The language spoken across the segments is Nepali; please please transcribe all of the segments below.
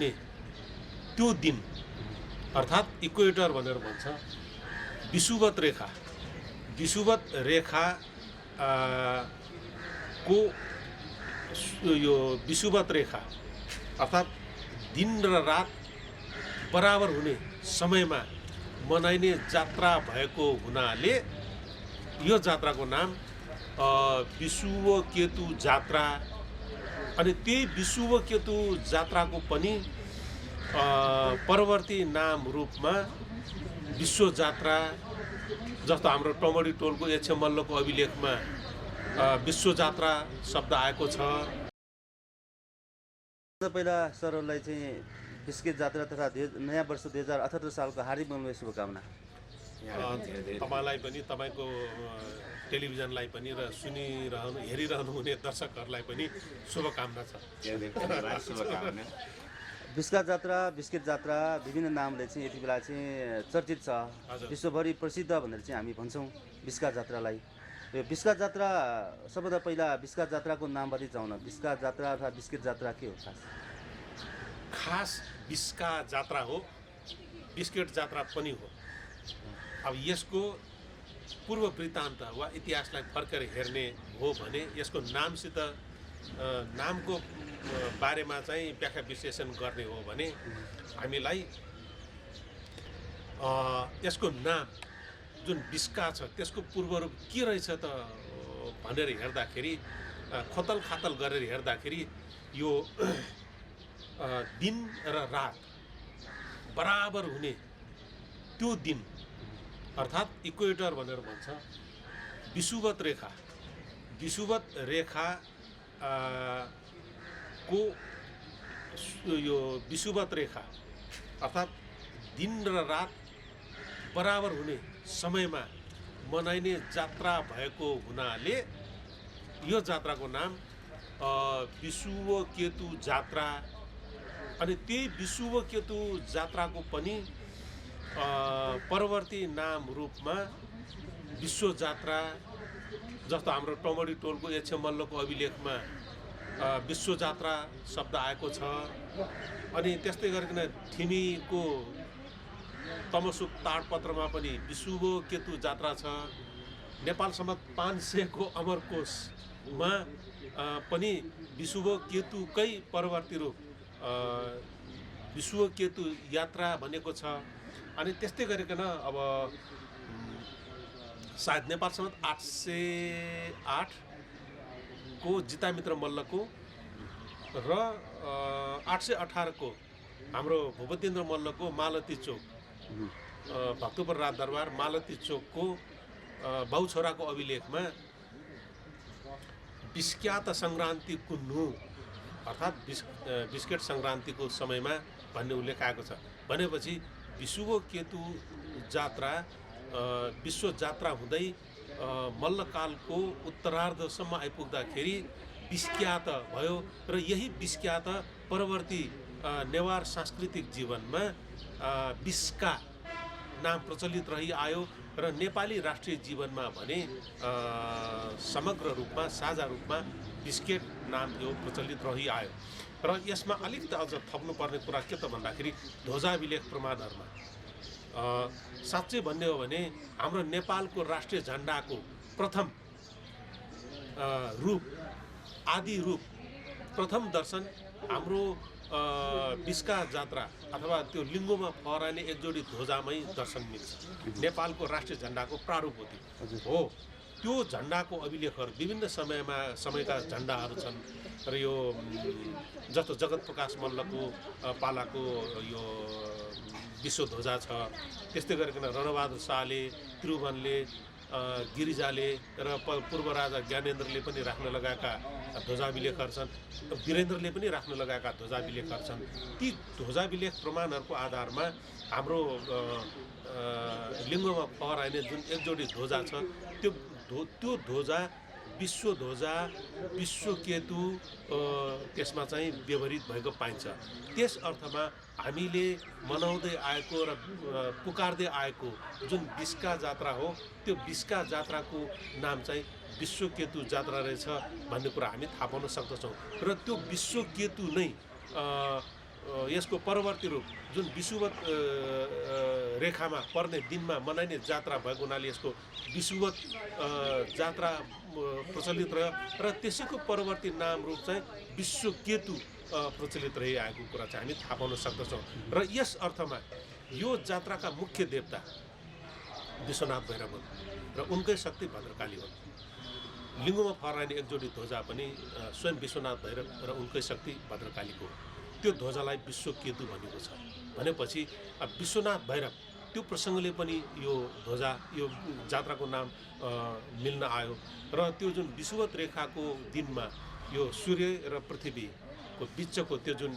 हुने त्यो दिन अर्थात् इक्वेटर भनेर भन्छ विषुवत रेखा को यो विषुवत रेखा अर्थात् दिन र रात बराबर हुने समयमा मनाइने जात्रा भएको हुनाले यो जात्राको नाम विषुवकेतु जात्रा। अनि त्यही विषुवकेतु जात्राको पनि परवर्ती नाम रूपमा विश्व जात्रा, जस्तो हाम्रो टमडी टोलको एछे मल्लको अभिलेखमा विश्व जात्रा शब्द आएको छ। पहिला सरहरूलाई चाहिँ बिस्किट जात्रा तथा नयाँ वर्ष 2078 सालको हार्दिक मनोमय शुभकामना। तपाईँलाई पनि, तपाईँको टेलिभिजनलाई पनि र हेरिरहनु हुने दर्शकहरूलाई पनि शुभकामना छ। बिस्का जात्रा, बिस्किट जात्रा विभिन्न नामले चाहिँ यति बेला चाहिँ चर्चित छ, विश्वभरि प्रसिद्ध भनेर चाहिँ हामी भन्छौँ बिस्का जात्रालाई। यो बिस्का जात्रा सबभन्दा पहिला बिस्का जात्राको नामबारे जाउँ न। बिस्का जात्रा अथवा बिस्किट जात्रा के हो खास बिस्का जात्रा हो, बिस्किट जात्रा पनि हो। अब यसको पूर्व वृत्तान्त वा इतिहासलाई फर्केर हेर्ने हो भने यसको नामसित नामको बारेमा चाहिँ व्याख्या विश्लेषण गर्ने हो भने हामीलाई यसको नाम जुन बिस्का छ त्यसको पूर्वरूप के रहेछ त भनेर हेर्दाखेरि, खोतल खातल गरेर हेर्दाखेरि यो दिन र रात बराबर हुने त्यो दिन अर्थात् इक्वेटर भनेर भन्छ विषुवत रेखा को यो विषुवत रेखा अर्थात् दिन र रात बराबर हुने समयमा मनाइने जात्रा भएको हुनाले यो जात्राको नाम विषुवकेतु जात्रा। अनि त्यही विषुवकेतु जात्राको पनि परवर्ती नाम रूपमा विश्व जात्रा, जस्तो हाम्रो टमडी टोलको एछे मल्लको अभिलेखमा विश्व जात्रा शब्द आएको छ। अनि त्यस्तै गरिकन थिमीको तमसुक ताडपत्रमा पनि विषुवकेतु जात्रा छ। नेपाल सम्मत 500 को अमरकोशमा पनि विषुवकेतुकै परवर्ती रूप विषुवकेतु यात्रा भनेको छ। अनि त्यस्तै गरिकन अब सायद नेपाल सम्मत 808 को जितामित्र मल्लको र 818 को हाम्रो भूपतेन्द्र मल्लको मालती चोक भक्तपुर राजदरबार मालती चोकको बाउ छोराको अभिलेखमा बिस्क्यात सङ्क्रान्ति कुन्नु अर्थात् बिस्केट सङ्क्रान्तिको समयमा भन्ने उल्लेख आएको छ। भनेपछि विषुवकेतु जात्रा विश्व जात्रा हुँदै मल्लकालको उत्तरार्धसम्म आइपुग्दाखेरि बिस्क्यात भयो र यही बिस्क्यात परवर्ती नेवार सांस्कृतिक जीवनमा बिस्का नाम प्रचलित रहिआयो र नेपाली राष्ट्रिय जीवनमा भने समग्र रूपमा साझा रूपमा बिस्केट नाम यो प्रचलित रहिआयो। र यसमा अलिकति अझ थप्नुपर्ने कुरा के त भन्दाखेरि ध्वजाभिलेख प्रमाणहरूमा साँच्चै भन्ने हो भने हाम्रो नेपालको राष्ट्रिय झन्डाको प्रथम रूप, आदि रूप, प्रथम दर्शन हाम्रो बिस्का जात्रा अथवा त्यो लिङ्गोमा फहराने एक जोडी ध्वजामै दर्शन मिल्छ। नेपालको राष्ट्रिय झन्डाको प्रारूप हो त्यो झन्डाको अभिलेखहरू विभिन्न समयका झन्डाहरू छन्। र यो जस्तो जगत प्रकाश मल्लको पालाको यो विश्व ध्वजा छ, त्यस्तै गरिकन रणबहादुर शाहले, त्रिभुवनले, गिरिजाले र पूर्व राजा ज्ञानेन्द्रले पनि राख्न लगाएका ध्वजाभिलेखहरू छन्, वीरेन्द्रले पनि राख्न लगाएका ध्वजाभिलेखहरू छन्। ती ध्वजाभिलेख प्रमाणहरूको आधारमा हाम्रो लिङ्गमा फहराइने जुन एक जोडी ध्वजा छ त्यो ध्वजा विश्व ध्वजा, विश्वकेतु त्यसमा चाहिँ व्यवहृत भएको पाइन्छ। त्यस अर्थमा हामीले मनाउँदै आएको र पुकार्दै आएको जुन बिस्का जात्रा हो त्यो बिस्का जात्राको नाम चाहिँ विश्वकेतु जात्रा रहेछ भन्ने कुरा हामी थाहा पाउन सक्दछौँ। र त्यो विश्वकेतु नै यसको परवर्ती रूप जुन विषुवत रेखामा पर्ने दिनमा मनाइने जात्रा भएको हुनाले यसको विषुवत जात्रा प्रचलित रह्यो र त्यसैको परवर्ती नाम रूप चाहिँ विश्वकेतु प्रचलित रहिआएको कुरा चाहिँ हामी थाहा पाउन सक्दछौँ। र यस अर्थमा यो जात्राका मुख्य देवता विश्वनाथ भैरव हुन् र उनकै शक्ति भद्रकाली हुन्। लिङ्गोमा फहराइने एक जोडी ध्वजा पनि स्वयं विश्वनाथ भैरव र उनकै शक्ति भद्रकालीको हो। त्यो ध्वजालाई विश्वकेतु भनेको छ भनेपछि विश्वनाथ भैरव त्यो प्रसङ्गले पनि यो ध्वजा यो जात्राको नाम मिल्न आयो र त्यो जुन विषुवत रेखाको दिनमा यो सूर्य र पृथ्वीको बिचको त्यो जुन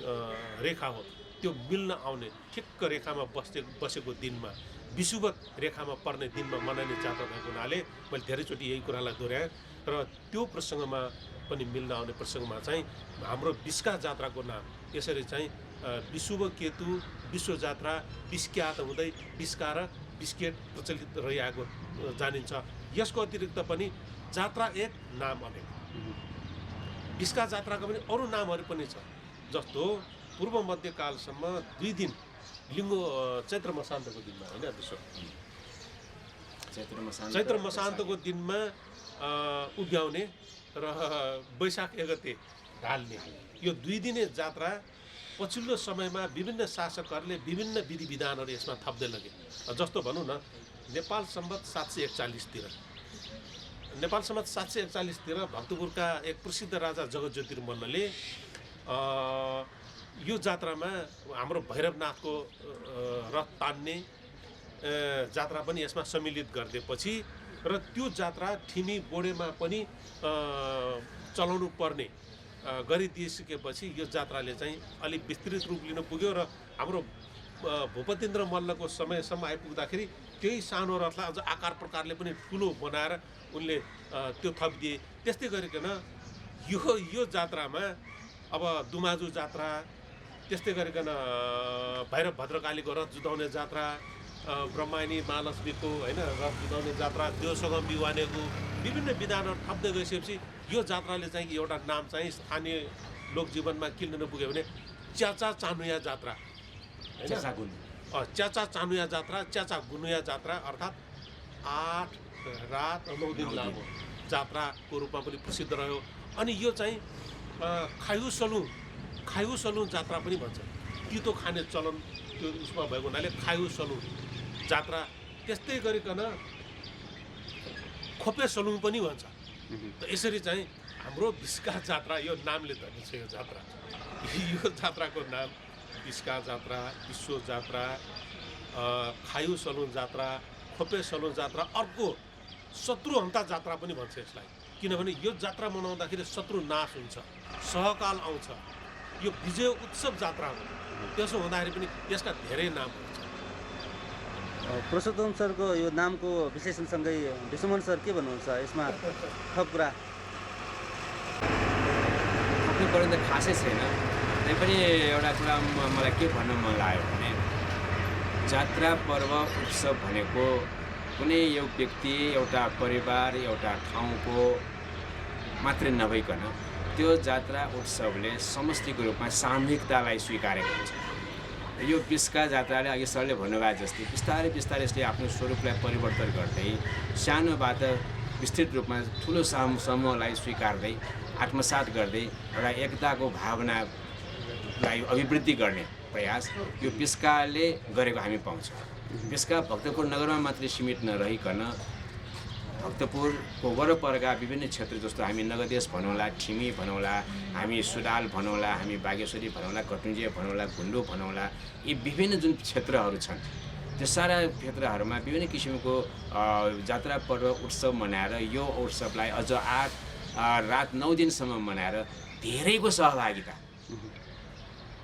रेखा हो त्यो मिल्न आउने ठिक्क रेखामा बसेको दिनमा विषुवत रेखामा पर्ने दिनमा मनाइने जात्रा भएको हुनाले मैले धेरैचोटि यही कुरालाई दोहोऱ्याएँ र त्यो प्रसङ्गमा पनि मिल्न आउने प्रसङ्गमा चाहिँ हाम्रो बिस्का जात्राको नाम यसरी चाहिँ विषुवकेतु विश्व जात्रा बिस्क्यात हुँदै बिस्का र बिस्केट प्रचलित रहिआएको जानिन्छ। यसको अतिरिक्त पनि जात्रा एक नाम अनेक बिस्का जात्राका पनि अरू नामहरू पनि छ जस्तो पूर्व मध्यकालसम्म 2 दिन लिङ्गो चैत्र मसान्तको दिनमा होइन विश्व चैत्र मसान्तको दिनमा उभ्याउने र वैशाख 1 गते ढाल्ने यो 2 दिने जात्रा पछिल्लो समयमा विभिन्न शासकहरूले विभिन्न विधि विधानहरू यसमा थप्दै लगे। जस्तो भनौँ न नेपाल सम्वत 741 नेपाल सम्वत 741 भक्तपुरका एक प्रसिद्ध राजा जगतज्योति मल्लले यो जात्रामा हाम्रो भैरवनाथको रथ तान्ने जात्रा पनि यसमा सम्मिलित गरिदिएपछि र त्यो जात्रा ठिमी बोडेमा पनि चलाउनु पर्ने गरिदिइसकेपछि यो जात्राले चाहिँ अलिक विस्तृत रूप लिन पुग्यो र हाम्रो भूपतिन्द्र मल्लको समयसम्म आइपुग्दाखेरि त्यही सानो रथलाई अझ आकार प्रकारले पनि ठुलो बनाएर उनले त्यो थपिदिए। त्यस्तै गरिकन यो जात्रामा अब दुमाजु जात्रा त्यस्तै गरिकन भैरव भद्रकालीको रथ जुधाउने जात्रा ब्रह्मायणी महालक्ष्मीको होइन रथ जुधाउने जात्रा देवसगम बिवानेको विभिन्न विधानहरू थप्दै गइसकेपछि यो जात्राले चाहिँ एउटा नाम चाहिँ स्थानीय लोकजीवनमा के लिन पुग्यो भने च्याचा चानुया जात्रा च्याचा चानुया जात्रा च्याचा गुनुया जात्रा अर्थात् 8 रात 9 दिन लामो जात्राको रूपमा पनि प्रसिद्ध रह्यो। अनि यो चाहिँ खायु सलुन जात्रा पनि भन्छ। तितो खाने चलन त्यो उसमा भएको हुनाले खायु सलुन जात्रा त्यस्तै गरिकन खोपे सलुन पनि भन्छ। यसरी चाहिँ हाम्रो बिस्का जात्रा यो नामले धनी छ। यो जात्राको नाम बिस्का जात्रा विश्व जात्रा खायु सलुन जात्रा खोपे सलुन जात्रा अर्को शत्रुहन्ता जात्रा पनि भन्छ यसलाई किनभने यो जात्रा मनाउँदाखेरि शत्रु नाश हुन्छ सहकाल आउँछ यो विजय उत्सव जात्रा हो। त्यसो हुँदाखेरि पनि यसका धेरै नामहरू छन्। पुरुषोत्तम सरको यो नामको विशेषणसँगै विष्णुमन सर के भन्नुहुन्छ यसमा थप कुरा थप्नु पर्ने त खासै छैन। तैपनि एउटा कुरा मलाई के भन्न मन लाग्यो भने जात्रा पर्व उत्सव भनेको कुनै यो व्यक्ति एउटा परिवार एउटा ठाउँको मात्रै नभइकन त्यो जात्रा उत्सवले समष्टिको रूपमा सामूहिकतालाई स्वीकारेको हुन्छ। यो बिस्का जात्राले अघि सरले भन्नुभयो जस्तै बिस्तारै बिस्तारै यसले आफ्नो स्वरूपलाई परिवर्तन गर्दै सानोबाट विस्तृत रूपमा ठुलो समूहलाई स्वीकार्दै आत्मसात गर्दै एउटा एकताको भावनालाई अभिवृद्धि गर्ने प्रयास यो बिस्काले गरेको हामी पाउँछौँ। बिस्का भक्तपुर नगरमा मात्रै सीमित नरहिकन भक्तपुरको वरपरका विभिन्न क्षेत्र जस्तो हामी नगदेश भनौँला ठिमी भनौँला हामी सुडाल भनौँला हामी बागेश्वरी भनौँला कटुन्जे भनौँला गुन्डो भनौँला यी विभिन्न जुन क्षेत्रहरू छन् त्यो सारा क्षेत्रहरूमा विभिन्न किसिमको जात्रा पर्व उत्सव मनाएर यो उत्सवलाई अझ 8 रात 9 दिनसम्म मनाएर धेरैको सहभागिता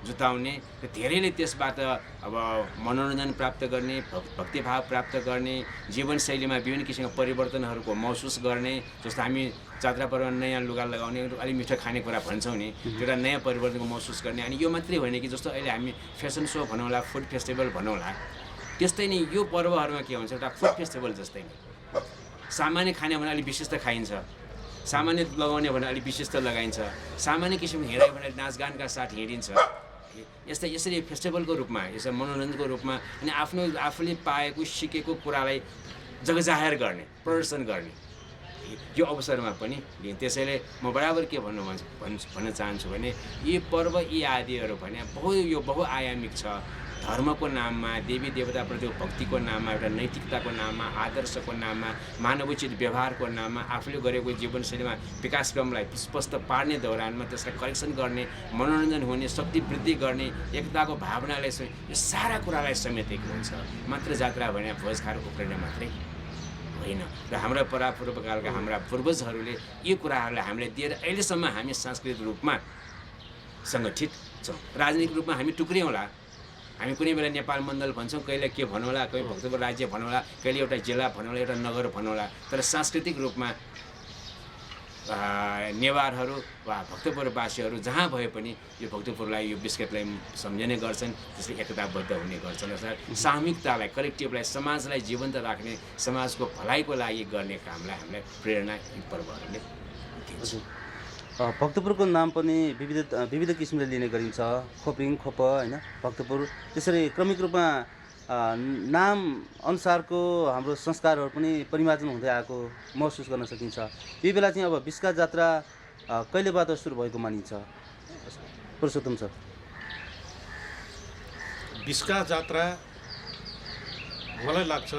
जुटाउने धेरैले त्यसबाट अब मनोरञ्जन प्राप्त गर्ने भक्तिभाव प्राप्त गर्ने जीवनशैलीमा विभिन्न किसिमका परिवर्तनहरूको महसुस गर्ने जस्तो हामी जात्रा पर्व नयाँ लुगा लगाउने अलिक मिठो खानेकुरा भन्छौँ नि एउटा नयाँ परिवर्तनको महसुस गर्ने। अनि यो मात्रै होइन कि जस्तो अहिले हामी फेसन सो भनौँला फुड फेस्टिभल भनौँला त्यस्तै नै यो पर्वहरूमा के हुन्छ एउटा फुड फेस्टिभल जस्तै नै सामान्य खाने भने अलिक विशिष्ट खाइन्छ सामान्य लगाउने भने अलिक विशिष्ट लगाइन्छ सामान्य किसिमको हिँडाइ भने नाचगानका साथ हिँडिन्छ यसरी फेस्टिभलको रूपमा यसरी मनोरञ्जनको रूपमा अनि आफूले पाएको सिकेको कुरालाई जगजाहेर गर्ने प्रदर्शन गर्ने यो अवसरमा पनि लिएँ। त्यसैले म बराबर के भन्न चाहन्छु भने यी पर्व यी आदिहरू भने यो बहुआयामिक छ। धर्मको नाममा देवी देवताप्रति भक्तिको नाममा एउटा नैतिकताको नाममा आदर्शको नाममा मानवोचित व्यवहारको नाममा आफूले गरेको जीवनशैलीमा विकासक्रमलाई स्पष्ट पार्ने दौरानमा त्यसलाई करेक्सन गर्ने मनोरञ्जन हुने शक्ति वृद्धि गर्ने एकताको भावनाले यो सारा कुरालाई समेटेको हुन्छ। मात्र जात्रा भने भोज खाएर उफ्रिने मात्रै होइन र हाम्रा परापूर्वकालका हाम्रा पूर्वजहरूले यी कुराहरूलाई हामीले दिएर अहिलेसम्म हामी सांस्कृतिक रूपमा सङ्गठित छौँ। राजनीतिक रूपमा हामी टुक्रियौँला, हामी कुनै बेला नेपाल मण्डल भन्छौँ, कहिले के भनौँला, कहिले भक्तपुर राज्य भनौँला, कहिले एउटा जिल्ला भनौँला, एउटा नगर भनौँला, तर सांस्कृतिक रूपमा नेवारहरू वा भक्तपुरवासीहरू जहाँ भए पनि यो भक्तपुरलाई यो बिस्केटलाई सम्झने गर्छन्, त्यसले एकताबद्ध हुने गर्छन्। सामूहिकतालाई कलेक्टिभलाई समाजलाई जीवन्त राख्ने समाजको भलाइको लागि गर्ने कामलाई हामीलाई प्रेरणा यी पर्वहरूले दिन्छ। भक्तपुरको नाम पनि विविध किसिमले लिने गरिन्छ, खोपिङ खोप होइन भक्तपुर। त्यसरी क्रमिक रूपमा नाम अनुसारको हाम्रो संस्कारहरू पनि परिमार्जन हुँदै आएको महसुस गर्न सकिन्छ। यही बेला चाहिँ अब बिस्का जात्रा कहिलेबाट सुरु भएको मानिन्छ पुरुषोत्तम सर? बिस्का जात्रा मलाई लाग्छ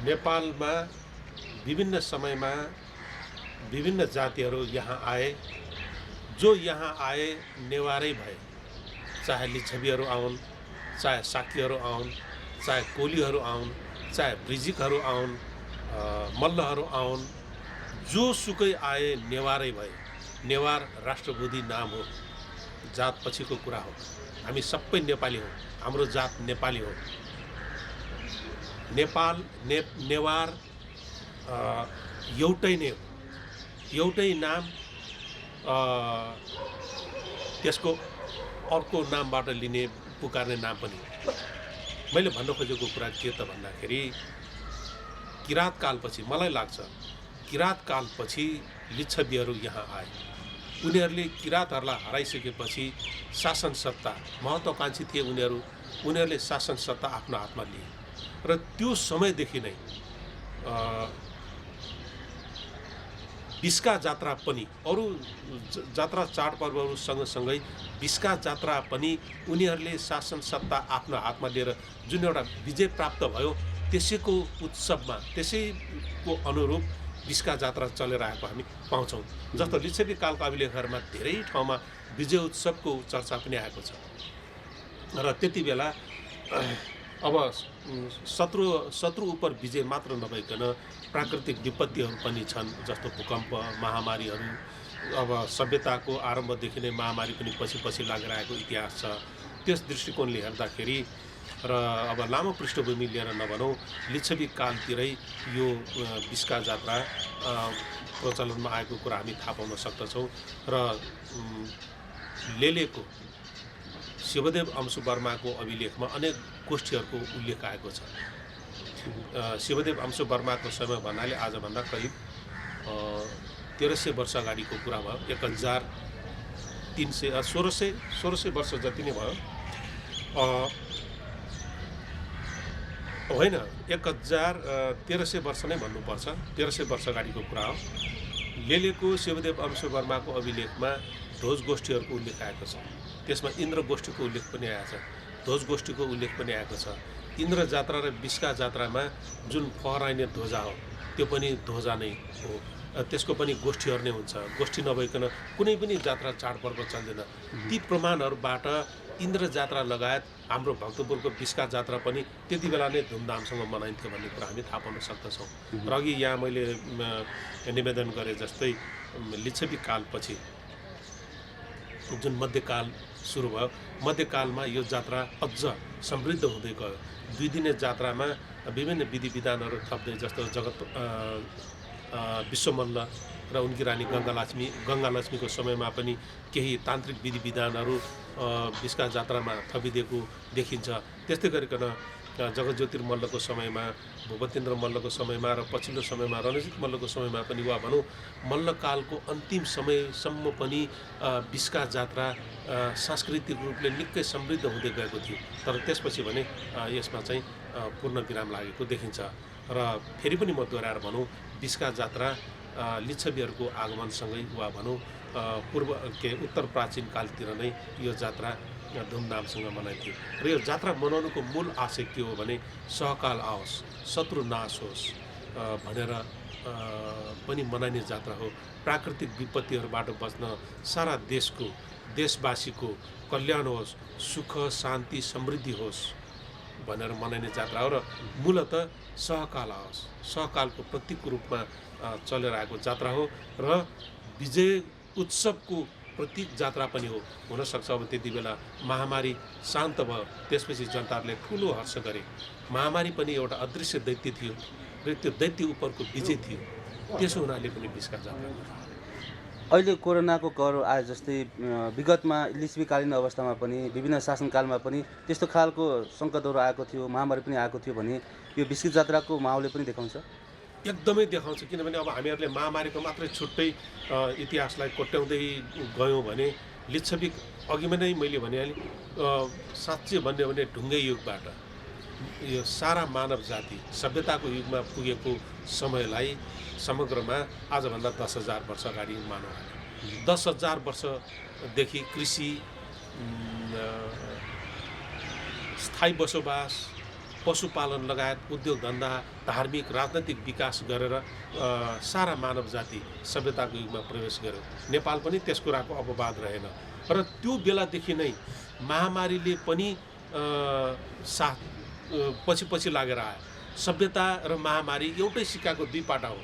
नेपालमा विभिन्न समयमा विभिन्न जातिहरू यहाँ आए। जो यहाँ आए नेवारै भए, चाहे लिच्छवीहरू आउन्, चाहे साकीहरू आउन्, चाहे कोलीहरू आउन्, चाहे ब्रिजिकहरू आउन्, मल्लहरू आउन्, जो सुकै आए नेवारै भए। नेवार राष्ट्रबोधी नाम हो, जात पछिको कुरा हो। हामी सबै नेपाली हौँ, हाम्रो जात नेपाली हो। नेपाल नेवार एउटै नै हो, एउटै नाम। त्यसको अर्को नामबाट लिने पुकार्ने नाम पनि। मैले भन्न खोजेको कुरा के त भन्दाखेरि किराँत कालपछि मलाई लाग्छ किराँत कालपछि लिच्छवीहरू यहाँ आए। उनीहरूले किराँतहरूलाई हराइसकेपछि शासन सत्ता महत्त्वाकांक्षी थिए उनीहरूले शासन सत्ता आफ्नो हातमा लिए र त्यो समयदेखि नै बिस्का जात्रा पनि अरू जात्रा चाडपर्वहरू सँगसँगै बिस्का जात्रा पनि उनीहरूले शासन सत्ता आफ्नो हातमा लिएर जुन एउटा विजय प्राप्त भयो त्यसैको उत्सवमा त्यसैको अनुरूप बिस्का जात्रा चलेर आएको हामी पाउँछौँ। जस्तो लिच्छवी कालका अभिलेखहरूमा धेरै ठाउँमा विजय उत्सवको चर्चा पनि आएको छ र त्यति बेला अब शत्रु उप विजय मात्र नभइकन प्राकृतिक विपत्तिहरू पनि छन्, जस्तो भूकम्प महामारीहरू। अब सभ्यताको आरम्भदेखि नै महामारी पनि पछि लागेर आएको इतिहास छ। त्यस दृष्टिकोणले हेर्दाखेरि र अब लामो पृष्ठभूमि लिएर नभनौँ, लिच्छवी कालतिरै यो बिस्का जात्रा प्रचलनमा आएको कुरा हामी थाहा पाउन सक्दछौँ। र लेलेको शिवदेव अंशु वर्माको अभिलेखमा अनेक गोष्ठीहरूको उल्लेख आएको छ। शिवदेव अंशु वर्माको समय भन्नाले आजभन्दा करिब 1300 वर्ष अगाडिको कुरा भयो। 1600 वर्ष जति नै भयो होइन, 1300 वर्ष नै भन्नुपर्छ। 1300 वर्ष अगाडिको कुरा हो। लेलेको शिवदेव अंशु वर्माको अभिलेखमा ध्वज गोष्ठीहरूको उल्लेख आएको छ। त्यसमा इन्द्र गोष्ठीको उल्लेख पनि आएको छ, ध्वज गोष्ठीको उल्लेख पनि आएको छ। इन्द्र जात्रा र बिस्का जात्रामा जुन फहराइने ध्वजा हो त्यो पनि ध्वजा नै हो। त्यसको पनि गोष्ठीहरू नै हुन्छ। गोष्ठी नभइकन कुनै पनि जात्रा चाडपर्व चल्दैन। ती प्रमाणहरूबाट इन्द्र जात्रा लगायत हाम्रो भक्तपुरको बिस्का जात्रा पनि त्यति बेला नै धुमधामसँग मनाइन्थ्यो भन्ने कुरा हामी थाहा पाउन सक्दछौँ। र अघि यहाँ मैले निवेदन गरे जस्तै लिच्छवी कालपछि जुन मध्यकाल सुरु भयो, मध्यकालमा यो जात्रा अझ समृद्ध हुँदै गयो। 2 दिने जात्रामा विभिन्न विधि विधानहरू थप्दै, जस्तो विश्व मल्ल र उनकी रानी गङ्गालक्ष्मीको समयमा पनि केही तान्त्रिक विधि विधानहरू बिस्का जात्रामा थपिदिएको देखिन्छ। त्यस्तै गरिकन जगज्योतिर मल्लको समयमा, भूपतेन्द्र मल्लको समयमा र पछिल्लो समयमा रणजित मल्लको समयमा पनि वा भनौँ मल्लकालको अन्तिम समयसम्म पनि बिस्का जात्रा सांस्कृतिक रूपले निकै समृद्ध हुँदै गएको थियो। तर त्यसपछि भने यसमा चाहिँ पूर्ण विराम लागेको देखिन्छ। र फेरि पनि म दोहोऱ्याएर भनौँ बिस्का जात्रा लिच्छवीहरूको आगमनसँगै वा भनौँ उत्तर प्राचीन कालतिर नै यो जात्रा धुमधामसँग मनाइन्थ्यो। र यो जात्रा मनाउनुको मूल आशय के हो भने सहकाल आओस्, शत्रु नाश होस् भनेर पनि मनाइने जात्रा हो। प्राकृतिक विपत्तिहरूबाट बच्न सारा देशवासीको कल्याण होस्, सुख शान्ति समृद्धि होस् भनेर मनाइने जात्रा हो। र मूलत सहकाल आओस्, सहकालको प्रतीकको रूपमा चलेर आएको जात्रा हो र विजय उत्सवको प्रतीक जात्रा पनि हो। हुनसक्छ अब त्यति बेला महामारी शान्त भयो, त्यसपछि जनताहरूले ठुलो हर्ष गरे। महामारी पनि एउटा अदृश्य दैत्य थियो र त्यो दैत्य उपरको विजय थियो। त्यसो हुनाले पनि बिस्का जात्रा। अहिले कोरोनाको कहर आए जस्तै विगतमा लिच्छवीकालीन अवस्थामा पनि विभिन्न शासनकालमा पनि त्यस्तो खालको सङ्कटहरू आएको थियो, महामारी पनि आएको थियो भने यो बिस्किट जात्राको माहौलले पनि देखाउँछ। एकदमै देखाउँछ। किनभने अब हामीहरूले महामारीको मात्रै छुट्टै इतिहासलाई कोट्याउँदै गयौँ भने लिच्छवी अघिमा नै मैले भनिहालेँ साँच्चै भन्यो भने ढुङ्गे युगबाट यो सारा मानव जाति सभ्यताको युगमा पुगेको समयलाई समग्रमा आजभन्दा 10,000 वर्ष अगाडि मानौँ। 10,000 वर्षदेखि कृषि, स्थायी बसोबास, पशुपालन लगायत उद्योग धन्दा, धार्मिक राजनैतिक विकास गरेर सारा मानव जाति सभ्यताको युगमा प्रवेश गर्यो। नेपाल पनि त्यस कुराको अपवाद रहेन। र त्यो बेलादेखि नै महामारीले पनि पछि लागेर आयो। सभ्यता र महामारी एउटै सिक्काको दुई पाटा हो।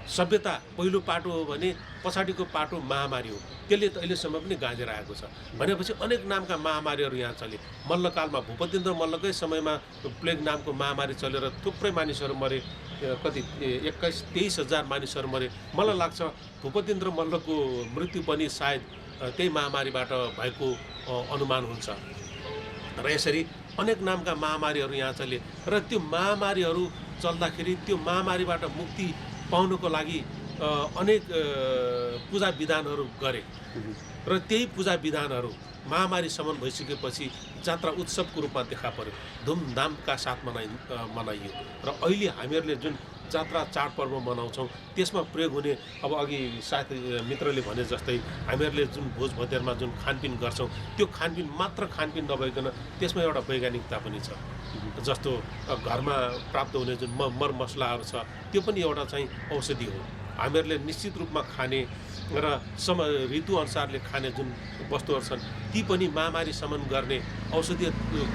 सभ्यता पहिलो पाटो हो भने पछाडिको पाटो महामारी हो। त्यसले त अहिलेसम्म पनि गाँजेर आएको छ। भनेपछि अनेक नामका महामारीहरू यहाँ चले। मल्लकालमा भूपतेन्द्र मल्लकै समयमा प्लेग नामको महामारी चलेर थुप्रै मानिसहरू मरे। कति 21-23,000 मानिसहरू मरे। मलाई लाग्छ भूपतेन्द्र मल्लको मृत्यु पनि सायद त्यही महामारीबाट भएको अनुमान हुन्छ। र यसरी अनेक नामका महामारीहरू यहाँ चले र त्यो महामारीहरू चल्दाखेरि त्यो महामारीबाट मुक्ति पाउनको लागि अनेक पूजा विधानहरू गरे र त्यही पूजा विधानहरू महामारीसम्म भइसकेपछि जात्रा उत्सवको रूपमा देखा पर्यो, धुमधामका साथ मनाइयो। र अहिले हामीहरूले जुन जात्रा चाडपर्व मनाउँछौँ त्यसमा प्रयोग हुने अब अघि साथी मित्रले भने जस्तै हामीहरूले जुन भोज भतेरमा जुन खानपिन गर्छौँ त्यो खानपिन मात्र खानपिन नभइकन त्यसमा एउटा वैज्ञानिकता पनि छ। जस्तो घरमा प्राप्त हुने जुन मरमसलाहरू छ त्यो पनि एउटा चाहिँ औषधि हो। हामीहरूले निश्चित रूपमा खाने र ऋतुअनुसारले खाने जुन वस्तुहरू छन् ती पनि महामारी शमन गर्ने औषधीय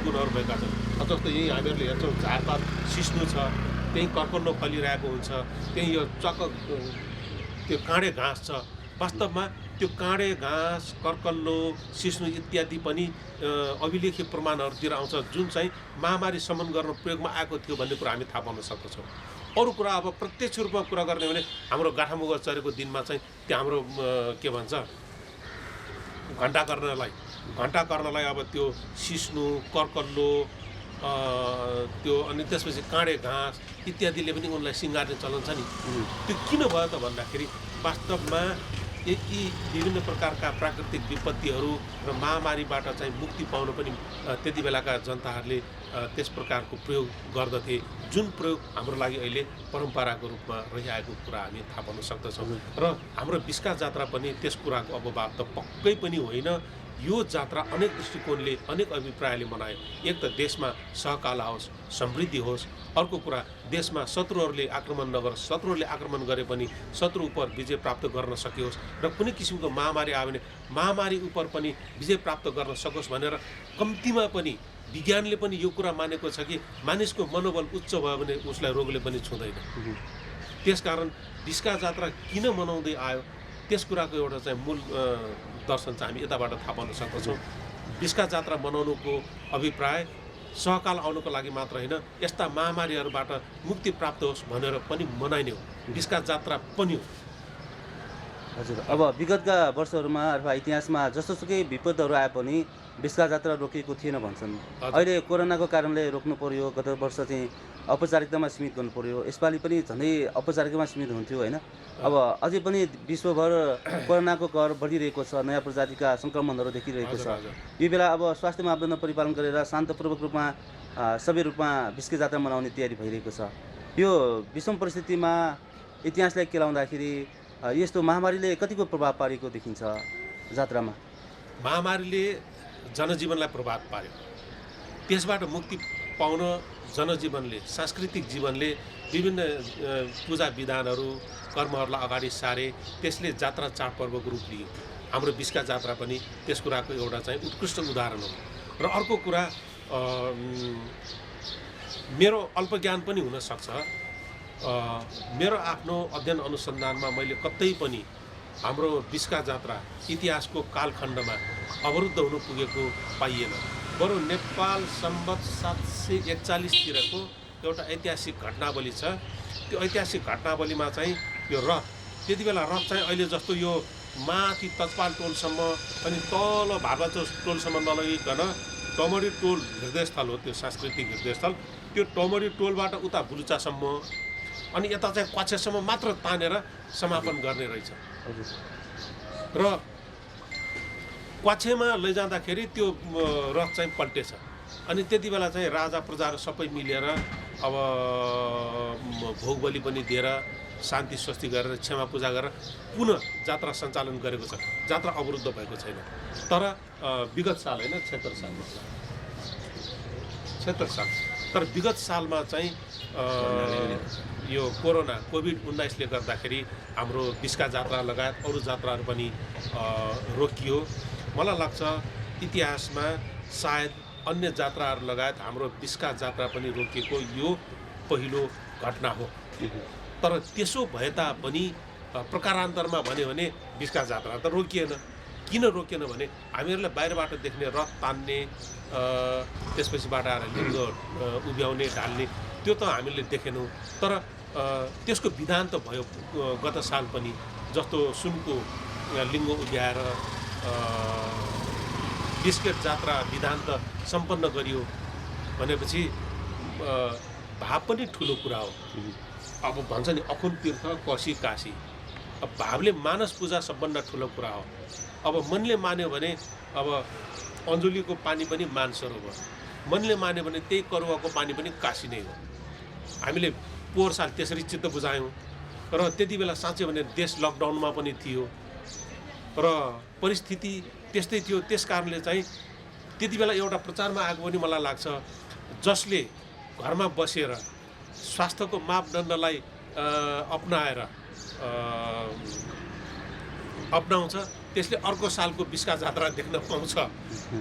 गुणहरू भएका छन्। जस्तो यही हामीहरूले हेर्छौँ झारपात सिस्नु छ, त्यही कर्कल्लो फलिरहेको हुन्छ, त्यही यो त्यो काँडे घाँस छ। वास्तवमा त्यो काँडे घाँस, कर्कल्लो, सिस्नु इत्यादि पनि अभिलेखीय प्रमाणहरूतिर आउँछ जुन चाहिँ महामारी शमन गर्न प्रयोगमा आएको थियो भन्ने कुरा हामी थाहा पाउन सक्दछौँ। अरू कुरा अब प्रत्यक्ष रूपमा कुरा गर्ने भने हाम्रो गाठामुगर चरेको दिनमा चाहिँ त्यो हाम्रो के भन्छ घन्टा कर्नलाई अब त्यो सिस्नु, कर्कल्लो, त्यो अनि त्यसपछि काँडे घाँस इत्यादिले पनि उनलाई सिँगार्ने चलन छ नि। त्यो किन भयो त भन्दाखेरि वास्तवमा यी विभिन्न प्रकारका प्राकृतिक विपत्तिहरू र महामारीबाट चाहिँ मुक्ति पाउन पनि त्यति बेलाका जनताहरूले त्यस प्रकारको प्रयोग गर्दथे जुन प्रयोग हाम्रो लागि अहिले परम्पराको रूपमा रहिआएको कुरा हामी थाहा पाउन सक्दछौँ। र हाम्रो बिस्का जात्रा पनि त्यस कुराको अपवाद त पक्कै पनि होइन। यो जात्रा अनेक दृष्टिकोणले, अनेक अभिप्रायले मनायो। एक त देशमा सहकाल आओस्, समृद्धि होस्। अर्को कुरा देशमा शत्रुहरूले आक्रमण नगरोस्, शत्रुहरूले आक्रमण गरे पनि शत्रु उप विजय प्राप्त गर्न सकियोस् र कुनै किसिमको महामारी आयो भने महामारी उप पनि विजय प्राप्त गर्न सकोस् भनेर कम्तीमा पनि विज्ञानले पनि यो कुरा मानेको छ कि मानिसको मनोबल उच्च भयो भने उसलाई रोगले पनि छुँदैन। त्यसकारण बिस्का जात्रा किन मनाउँदै आयो त्यस कुराको एउटा चाहिँ मूल दर्शन चाहिँ हामी यताबाट थाहा पाउन सक्दछौँ। बिस्का जात्रा मनाउनुको अभिप्राय सहकाल आउनको लागि मात्र होइन, यस्ता महामारीहरूबाट मुक्ति प्राप्त होस् भनेर पनि मनाइने हो, बिस्का जात्रा पनि हो। हजुर, अब विगतका वर्षहरूमा अथवा इतिहासमा जस्तोसुकै विपदहरू आए पनि बिस्का जात्रा रोकिएको थिएन भन्छन्। अहिले कोरोनाको कारणले रोक्नु पर्यो, गत वर्ष चाहिँ औपचारिकतामा सीमित गर्नु पर्यो, यसपालि पनि झन्डै औपचारिकतामा सीमित हुन्थ्यो होइन। अब अझै पनि विश्वभर कोरोनाको कहर बढिरहेको छ, नयाँ प्रजातिका सङ्क्रमणहरू देखिरहेको छ। यो बेला अब स्वास्थ्य मापदण्ड परिपालन गरेर शान्तपूर्वक रूपमा सबै रूपमा बिस्के जात्रा मनाउने तयारी भइरहेको छ। यो विषम परिस्थितिमा इतिहासलाई केलाउँदाखेरि यस्तो महामारीले कतिको प्रभाव पारेको देखिन्छ जात्रामा? महामारीले जनजीवनलाई प्रभाव पार्यो, त्यसबाट मुक्ति पाउन जनजीवनले, सांस्कृतिक जीवनले विभिन्न पूजा विधानहरू कर्महरूलाई अगाडि सारे, त्यसले जात्रा चाडपर्वको रूप लियो। हाम्रो बिस्का जात्रा पनि त्यस कुराको एउटा चाहिँ उत्कृष्ट उदाहरण हो। र अर्को कुरा, मेरो अल्पज्ञान पनि हुनसक्छ, मेरो आफ्नो अध्ययन अनुसन्धानमा मैले कतै पनि हाम्रो बिस्का जात्रा इतिहासको कालखण्डमा अवरुद्ध हुनु पुगेको पाइएन। बरु नेपाल सम्वत 741तिरको एउटा ऐतिहासिक घटनावली छ। त्यो ऐतिहासिक घटनावलीमा चाहिँ यो रथ, त्यति बेला रथ चाहिँ अहिले जस्तो यो माथि तजपाल टोलसम्म अनि तल भागचौर टोलसम्म नलगिकन टमरी टोल हृदयस्थल हो, त्यो सांस्कृतिक हृदयस्थल। त्यो टमरी टोलबाट उता बुलुचासम्म अनि यता चाहिँ क्वाछेसम्म मात्र तानेर समापन गर्ने रहेछ। र क्वाछेमा लैजाँदाखेरि त्यो रथ चाहिँ पल्टेछ। अनि त्यति बेला चाहिँ राजा प्रजाहरू सबै मिलेर अब भोग बलि पनि दिएर शान्ति स्वस्ति गरेर क्षमा पूजा गरेर पुनः जात्रा सञ्चालन गरेको छ। जात्रा अवरुद्ध भएको छैन। तर विगत साल होइन, 76 साल, तर विगत सालमा चाहिँ यो कोरोना कोभिड-19ले गर्दाखेरि हाम्रो बिस्का जात्रा लगायत अरू जात्राहरू पनि रोकियो। मलाई लाग्छ इतिहासमा सायद अन्य जात्राहरू लगायत हाम्रो बिस्का जात्रा पनि रोकिएको यो पहिलो घटना हो। तर त्यसो भए तापनि प्रकारान्तरमा भन्यो भने बिस्का जात्रा त रोकिएन। किन रोकिएन भने हामीहरूलाई बाहिरबाट देख्ने रथ तान्ने, त्यसपछिबाट आएर लिङ्ग उभ्याउने ढाल्ने त्यो त हामीले देखेनौँ। तर त्यसको विधान त भयो गत साल पनि, जस्तो सुनको लिङ्ग उभ्याएर बिस्केट जात्रा विधान त सम्पन्न गरियो भनेपछि भाव पनि ठुलो कुरा हो। अब भन्छ नि अखुन तीर्थ कसी काशी, अब भावले मानस पूजा सबभन्दा ठुलो कुरा हो। अब मनले मान्यो भने अब अञ्जुलीको पानी पनि मानसरोवर, मनले मान्यो भने त्यही करुवाको पानी पनि काशी नै हो। हामीले पोहोर साल त्यसरी चित्त बुझायौँ र त्यति बेला साँच्चै भने देश लकडाउनमा पनि थियो र परिस्थिति त्यस्तै थियो। त्यस कारणले चाहिँ त्यति बेला एउटा प्रचारमा आएको पनि मलाई लाग्छ, जसले घरमा बसेर स्वास्थ्यको मापदण्डलाई अपनाउँछ त्यसले अर्को सालको बिस्का जात्रा देख्न पाउँछ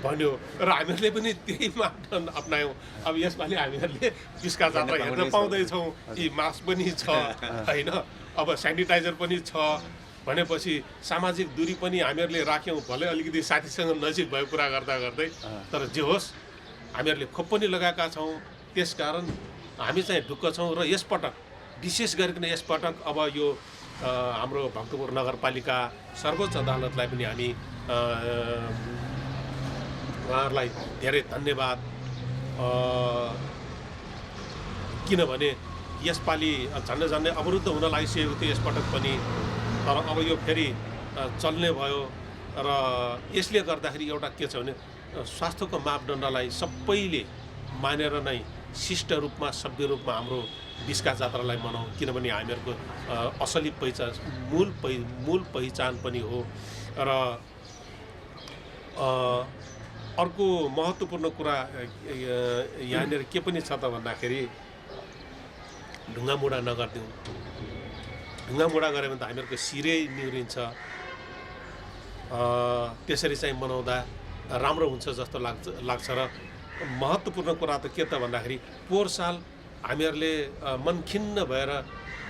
भन्यो र हामीहरूले पनि त्यही मापदण्ड अपनायौँ। अब यसपालि हामीहरूले बिस्का जात्रा हेर्न पाउँदैछौँ, यी मास्क पनि छ होइन, अब सेनिटाइजर पनि छ भनेपछि सामाजिक दूरी पनि हामीहरूले राख्यौँ। भलै अलिकति साथीसँग नजिक भएको कुरा गर्दा गर्दै, तर जे होस् हामीहरूले खोप पनि लगाएका छौँ। त्यसकारण हामी चाहिँ ढुक्क छौँ र यसपटक विशेष गरिकन यसपटक अब यो हाम्रो भक्तपुर नगरपालिका सर्वोच्च अदालतलाई पनि हामी उहाँहरूलाई धेरै धन्यवाद, किनभने यसपालि झन्डै अवरुद्ध हुन लागिसकेको थियो यसपटक पनि, तर अब यो फेरि चल्ने भयो। र यसले गर्दाखेरि एउटा के छ भने स्वास्थ्यको मापदण्डलाई सबैले मानेर नै शिष्ट रूपमा सभ्य रूपमा हाम्रो बिस्का जात्रालाई मनाउँ, किनभने हामीहरूको असली पहिचान मूल पहिचान पनि हो। र अर्को महत्त्वपूर्ण कुरा यहाँनिर के पनि छ त भन्दाखेरि ढुङ्गामुढा नगरिदिउँ। ढुङ्गामुढा गऱ्यो भने त हामीहरूको शिरै निहुरिन्छ। त्यसरी चाहिँ मनाउँदा राम्रो हुन्छ जस्तो लाग्छ। र महत्त्वपूर्ण कुरा त के त भन्दाखेरि पोहोर साल हामीहरूले मन खिन्न भएर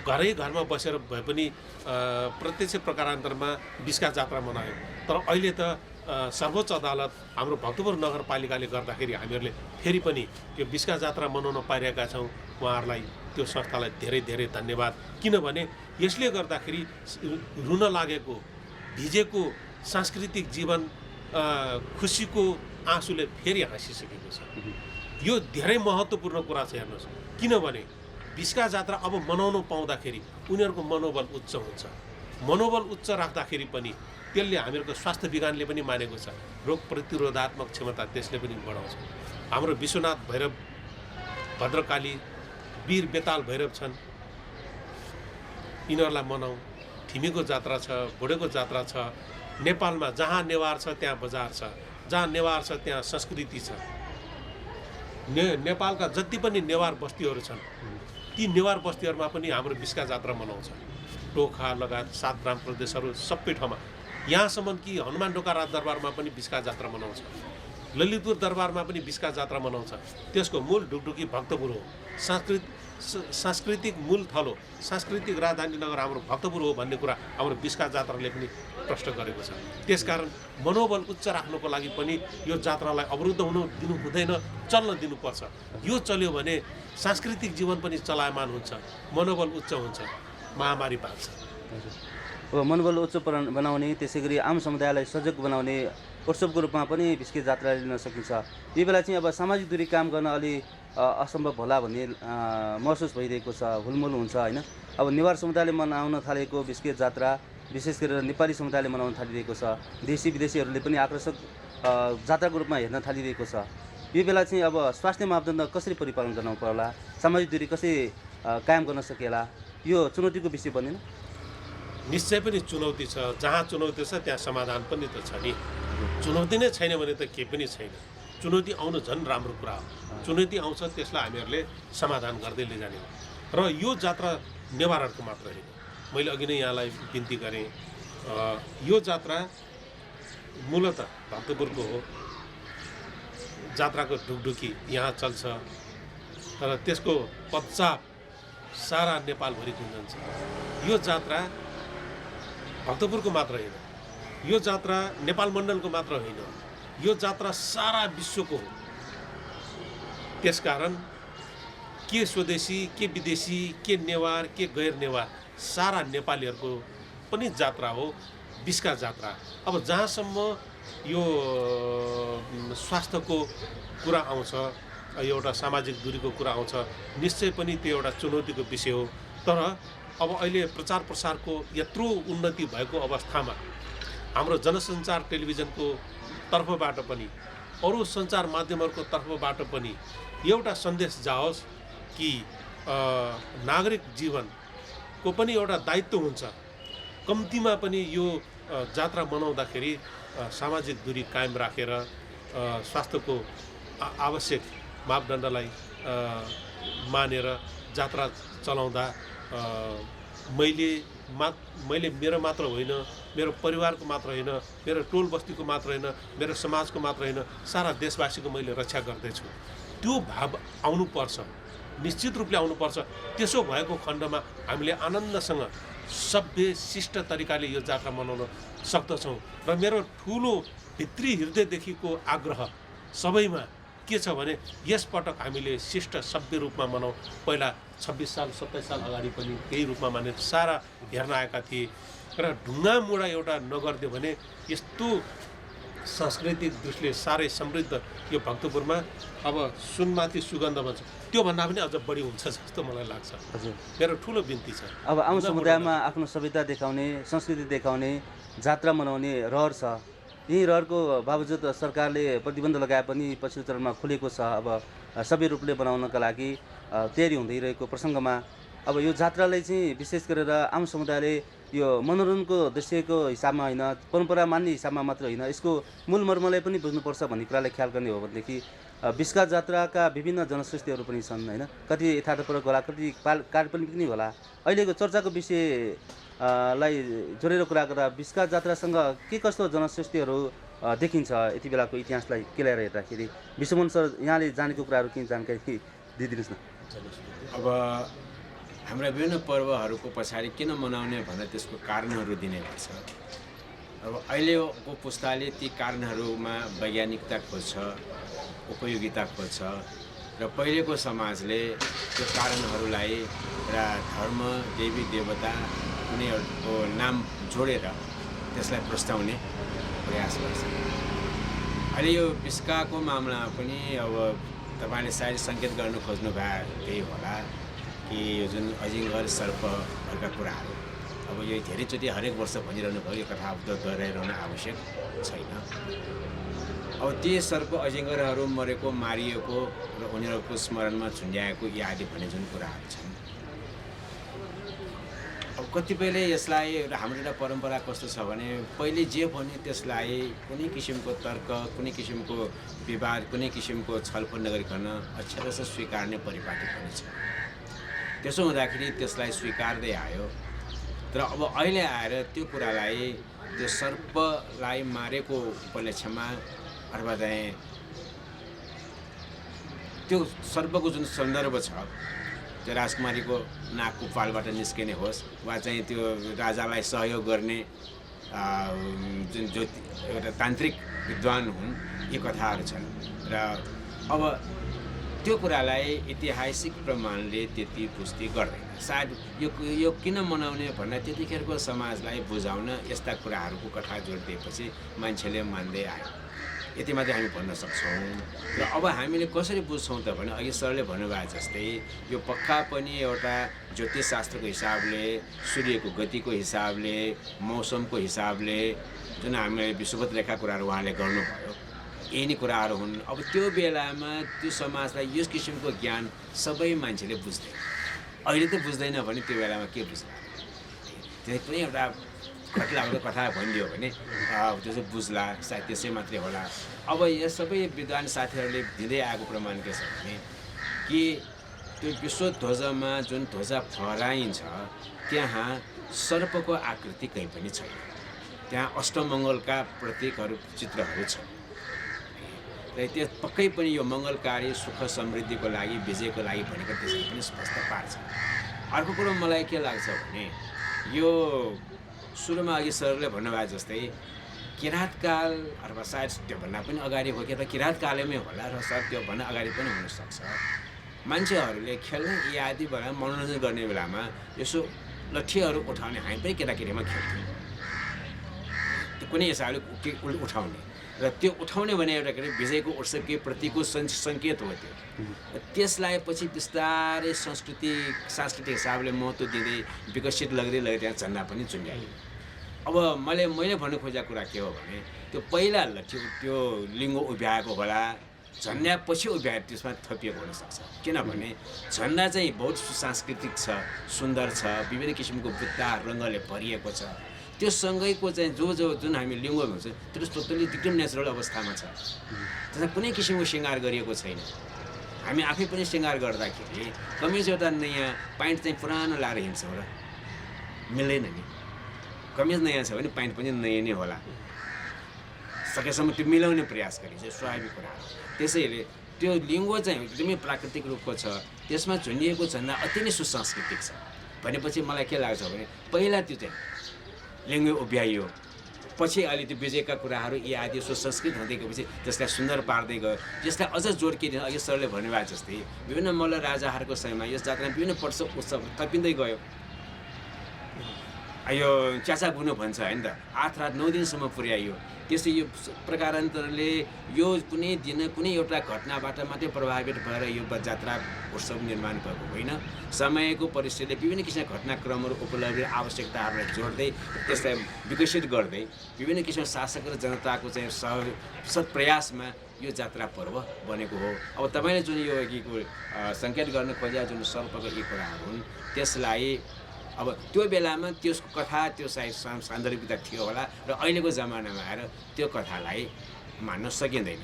घरमा बसेर भए पनि प्रत्यक्ष प्रकारान्तरमा बिस्का जात्रा मनायौँ। तर अहिले त सर्वोच्च अदालत हाम्रो भक्तपुर नगरपालिकाले गर्दाखेरि हामीहरूले फेरि पनि त्यो बिस्का जात्रा मनाउन पाइरहेका छौँ। उहाँहरूलाई त्यो संस्थालाई धेरै धेरै धन्यवाद। किनभने यसले गर्दाखेरि रुन लागेको भिजेको सांस्कृतिक जीवन खुसीको आँसुले फेरि हाँसिसकेको छ। यो धेरै महत्त्वपूर्ण कुरा छ। हेर्नुहोस्, किनभने बिस्का जात्रा अब मनाउनु पाउँदाखेरि उनीहरूको मनोबल उच्च हुन्छ। मनोबल उच्च राख्दाखेरि पनि त्यसले हामीहरूको स्वास्थ्य विज्ञानले पनि मानेको छ, रोग प्रतिरोधात्मक क्षमता त्यसले पनि बढाउँछ। हाम्रो विश्वनाथ भैरव, भद्रकाली, वीर बेताल भैरव छन्, यिनीहरूलाई मनाउँ। ठिमीको जात्रा छ, भोडेको जात्रा छ। नेपालमा जहाँ नेवार छ त्यहाँ बजार छ, जहाँ नेवार छ त्यहाँ संस्कृति छ। नेपालका जति पनि नेवार बस्तीहरू छन् ती नेवार बस्तीहरूमा पनि हाम्रो बिस्का जात्रा मनाउँछ। टोखा लगायत 7 ग्राम प्रदेशहरू सबै ठाउँमा, यहाँसम्म कि हनुमान ढोका राज दरबारमा पनि बिस्का जात्रा मनाउँछ। ललितपुर दरबारमा पनि बिस्का जात्रा मनाउँछ। त्यसको मूल ढुकढुकी भक्तपुर हो। सांस्कृतिक मूल थल हो, सांस्कृतिक राजधानी नगर हाम्रो भक्तपुर हो भन्ने कुरा हाम्रो बिस्का जात्राले पनि प्रश्न गरेको छ। त्यसकारण मनोबल उच्च राख्नुको लागि पनि यो जात्रालाई अवरुद्ध हुनु दिनु हुँदैन, चल्न दिनुपर्छ। यो चल्यो भने सांस्कृतिक जीवन पनि चलायमान हुन्छ, मनोबल उच्च हुन्छ, महामारी भाग्छ। अब मनोबल उच्च बनाउने, त्यसै गरी आम समुदायलाई सजग बनाउने उत्सवको रूपमा पनि बिस्किट जात्रा लिन सकिन्छ। यो बेला चाहिँ अब सामाजिक दूरी काम गर्न अलि असम्भव होला भन्ने महसुस भइरहेको छ, हुलमुल हुन्छ होइन। अब नेवार समुदायले मनाउन थालेको बिस्किट जात्रा विशेष गरेर नेपाली समुदायले मनाउन थालिरहेको छ। देशी विदेशीहरूले पनि आकर्षक जात्राको रूपमा हेर्न थालिरहेको छ। यो बेला चाहिँ अब स्वास्थ्य मापदण्ड कसरी परिपालन गर्न पर्ला, सामाजिक दूरी कसरी कायम गर्न सकिएला, यो चुनौतीको विषय बनेन? निश्चय पनि चुनौती छ। जहाँ चुनौती छ त्यहाँ समाधान पनि त छ नि। चुनौती नै छैन भने त केही पनि छैन। चुनौती आउनु झन् राम्रो कुरा हो। चुनौती आउँछ, त्यसलाई हामीहरूले समाधान गर्दै लैजाने हो। र यो जात्रा नेवारहरूको मात्र होइन। मैले अघि नै यहाँलाई बिन्ती गरेँ, यो जात्रा मूलतः भक्तपुरको हो। जात्राको ढुकढुकी यहाँ चल्छ र त्यसको पश्चात सारा नेपालभरि गुन्जन्छ। यो जात्रा भक्तपुरको मात्र होइन, यो जात्रा नेपाल मण्डलको मात्र होइन, यो जात्रा सारा विश्वको हो। त्यसकारण के स्वदेशी, के विदेशी, के नेवार, के गैर नेवार, सारा नेपालीहरूको पनि जात्रा हो बिस्का जात्रा। अब जहाँसम्म यो स्वास्थ्यको कुरा आउँछ, एउटा सामाजिक दूरीको कुरा आउँछ, निश्चय पनि त्यो एउटा चुनौतीको विषय हो। तर अब अहिले प्रचार प्रसारको यत्रो उन्नति भएको अवस्थामा हाम्रो जनसञ्चार टेलिभिजनको तर्फबाट पनि, अरू सञ्चार माध्यमहरूको तर्फबाट पनि एउटा सन्देश जाओस् कि नागरिक जीवनको पनि एउटा दायित्व हुन्छ। कम्तीमा पनि यो जात्रा मनाउँदाखेरि सामाजिक दूरी कायम राखेर स्वास्थ्यको आवश्यक मापदण्डलाई मानेर जात्रा चलाउँदा मैले मेरो मात्र होइन, मेरो परिवारको मात्र होइन, मेरो टोल बस्तीको मात्र होइन, मेरो समाजको मात्र होइन, सारा देशवासीको मैले रक्षा गर्दैछु। त्यो भाव आउनुपर्छ, निश्चित रूपले आउनुपर्छ। त्यसो भएको खण्डमा हामीले आनन्दसँग सभ्य शिष्ट तरिकाले यो जात्रा मनाउन सक्दछौँ। र मेरो ठुलो भित्री हृदयदेखिको आग्रह सबैमा के छ भने यसपटक हामीले शिष्ट सभ्य रूपमा मनाउँ। पहिला 26 साल 27 साल अगाडि पनि त्यही रूपमा माने सारा हेर्न आएका थिए र ढुङ्गा मुढा एउटा नगरिदियो भने यस्तो सांस्कृतिक दृष्टिले साह्रै समृद्ध यो भक्तपुरमा अब सुनमाथि सुगन्ध भन्छ, त्योभन्दा पनि अझ बढी हुन्छ जस्तो मलाई लाग्छ। हजुर, मेरो ठुलो बिन्ती छ। अब आम समुदायमा आफ्नो सभ्यता देखाउने, संस्कृति देखाउने, जात्रा मनाउने रहर छ। यही रहरको बावजुद सरकारले प्रतिबन्ध लगाए पनि पछिल्लो चरणमा खुलेको छ। अब सबै रूपले बनाउनका लागि तयारी हुँदै रहेको प्रसङ्गमा अब यो जात्रालाई चाहिँ विशेष गरेर आम समुदायले यो मनोरञ्जनको दृश्यको हिसाबमा होइन, परम्परा मान्ने हिसाबमा मात्र होइन, यसको मूल मर्मलाई पनि बुझ्नुपर्छ भन्ने कुरालाई ख्याल गर्ने हो भनेदेखि बिस्का जात्राका विभिन्न जनसृष्टिहरू पनि छन् होइन। कति यथार्थपरक होला, कति काल्पनिक पनि होला। अहिलेको चर्चाको विषयलाई जोडेर कुरा गर्दा बिस्का जात्रासँग के कस्तो जनसृष्टिहरू देखिन्छ यति बेलाको इतिहासलाई केलाएर हेर्दाखेरि? विश्वमोहन सर, यहाँले जानेको कुराहरू केही जानकारी दिइदिनुहोस् न। अब हाम्रा विभिन्न पर्वहरूको पछाडि किन मनाउने भनेर त्यसको कारणहरू दिने गर्छ। अब अहिलेको पुस्ताले ती कारणहरूमा वैज्ञानिकता खोज्छ, उपयोगिता खोज्छ र पहिलेको समाजले त्यो कारणहरूलाई र धर्म, देवी देवता कुनैको नाम जोडेर त्यसलाई प्रस्ताउने प्रयास गर्छ। अहिले यो विस्काको मामलामा पनि अब तपाईँले सायद सङ्केत गर्नु खोज्नु भए त्यही होला कि यो जुन अजिङ्गर सर्पहरूका कुराहरू अब यो धेरैचोटि हरेक वर्ष भनिरहनु भयो, यो कथा दोहोऱ्याइरहनु आवश्यक छैन। अब ती सर्प अजिङ्गरहरू मरेको, मारिएको र उनीहरूको स्मरणमा झुन्ड्याएको यी आदि भन्ने जुन कुराहरू छन्, अब कतिपयले यसलाई हाम्रो एउटा परम्परा कस्तो छ भने पहिले जे भन्यो त्यसलाई कुनै किसिमको तर्क, कुनै किसिमको विवाद, कुनै किसिमको छलफल नगरिकन अक्षरशः स्वीकार्ने परिपाटी पनि छ। त्यसो हुँदाखेरि त्यसलाई स्वीकार्दै आयो। तर अब अहिले आएर त्यो कुरालाई, त्यो सर्पलाई मारेको उपलक्ष्यमा अथवा चाहिँ त्यो सर्पको जुन सन्दर्भ छ, त्यो राजकुमारीको नाकको पालबाट निस्किने होस् वा चाहिँ त्यो राजालाई सहयोग गर्ने जुन ज्योति एउटा तान्त्रिक विद्वान हुन्, यी कथाहरू छन्। र अब त्यो कुरालाई ऐतिहासिक प्रमाणले त्यति पुष्टि गर्दैन। सायद यो किन मनाउने भन्दा त्यतिखेरको समाजलाई बुझाउन यस्ता कुराहरूको कथा जोडिदिएपछि मान्छेले मान्दै आयो, यति मात्रै हामी भन्न सक्छौँ। र अब हामीले कसरी बुझ्छौँ त भने अघि सरले भन्नुभयो जस्तै यो पक्का पनि एउटा ज्योतिषशास्त्रको हिसाबले, सूर्यको गतिको हिसाबले, मौसमको हिसाबले जुन हामीले विषुवत रेखा कुराहरू उहाँले गर्नुभयो, यही नै कुराहरू हुन्। अब त्यो बेलामा त्यो समाजलाई यस किसिमको ज्ञान सबै मान्छेले बुझ्दैन। अहिले त बुझ्दैन भने त्यो बेलामा के बुझ्ला? त्यही पनि एउटा घटलाग्दो कथा भनिदियो भने त्यो चाहिँ बुझ्ला, सायद त्यसै मात्रै होला। अब यो सबै विद्वान साथीहरूले दिँदै आएको प्रमाण के छ भने कि त्यो विश्व ध्वजमा जुन ध्वजा फहराइन्छ त्यहाँ सर्पको आकृति कहीँ पनि छैन। त्यहाँ अष्टमङ्गलका प्रतीकहरू, चित्रहरू छन्। र त्यो पक्कै पनि यो मङ्गलकारी, सुख समृद्धिको लागि, विजयको लागि भनेको त्यसले पनि स्पष्ट पार्छ। अर्को कुरो मलाई के लाग्छ भने यो सुरुमा अघि सरले भन्नुभयो जस्तै किराँतकाल अथवा सायद त्योभन्दा पनि अगाडि हो कि त किराँतकालमै होला र सायद त्योभन्दा अगाडि पनि हुनसक्छ। मान्छेहरूले खेल्ने यी आदि बेला मनोरञ्जन गर्ने बेलामा यसो लट्ठीहरू उठाउने, हामी पनि केटाकेटीमा खेल्थ्यौँ, त्यो कुनै हिसाबले उठाउने र त्यो उठाउने भने एउटा के अरे विजयको उत्सवकै प्रतिको सङ्केत हो त्यो। त्यसलाई पछि बिस्तारै सांस्कृतिक हिसाबले महत्त्व दिँदै विकसित लाग्दै त्यहाँ झन्डा पनि झुन्ड्यायो। अब मैले भन्नु खोजेको कुरा के हो भने त्यो पहिला त्यो लिङ्गो उभ्याएको होला, झन्डा पछि उभ्याएर त्यसमा थपिएको हुनसक्छ। किनभने झन्डा चाहिँ बहुत सुसांस्कृतिक छ, सुन्दर छ, विभिन्न किसिमको बुट्टा रङ्गले भरिएको छ। त्यो सँगैको चाहिँ जुन हामी लिङ्गो भन्छ त्यो टोटली एकदम नेचुरल अवस्थामा छ। त्यसमा कुनै किसिमको श्रृङ्गार गरिएको छैन। हामी आफै पनि श्रृङ्गार गर्दाखेरि कमिज एउटा नयाँ प्यान्ट चाहिँ पुरानो लाएर हिँड्छौँ र मिल्दैन नि। कमिज नयाँ छ भने प्यान्ट पनि नयाँ नै होला। सकेसम्म त्यो मिलाउने प्रयास गरिन्छ, स्वाभाविक कुरा हो। त्यसैले त्यो लिङ्गो चाहिँ एकदमै प्राकृतिक रूपको छ, त्यसमा झुन्डिएको झन्डा अति नै सुसांस्कृतिक छ भनेपछि मलाई के लाग्छ भने पहिला त्यो चाहिँ लिङ्गो उभ्याइयो, पछि अहिले त्यो विजयका कुराहरू यी आदि सुसंस्कृत हुँदै गएपछि त्यसलाई सुन्दर पार्दै गयो। त्यसलाई अझ जोड्किदिनु अघि सरले भन्नुभयो जस्तै विभिन्न मल्ल राजाहरूको समयमा यस जात्रामा विभिन्न पर्छ उत्सव थपिँदै गयो। यो च्याचा बुनो भन्छ होइन त, 8 रात 9 दिनसम्म पुर्याइयो। त्यसै यो प्रकारान्तरले यो कुनै दिन कुनै एउटा घटनाबाट मात्रै प्रभावित भएर यो जात्रा उत्सव निर्माण भएको होइन। समयको परिस्थितिले विभिन्न किसिमका घटनाक्रमहरू, उपलब्धि, आवश्यकताहरूलाई जोड्दै त्यसलाई विकसित गर्दै विभिन्न किसिमका शासक र जनताको चाहिँ सत्प्रयासमा यो जात्रा पर्व बनेको हो। अब तपाईँले जुन यो सङ्केत गर्न खोजेका जुन सर्पको यी कुराहरू हुन् त्यसलाई अब त्यो बेलामा त्यसको कथा त्यो सान्दर्भिकता थियो होला र अहिलेको जमानामा आएर त्यो कथालाई मान्न सकिँदैन।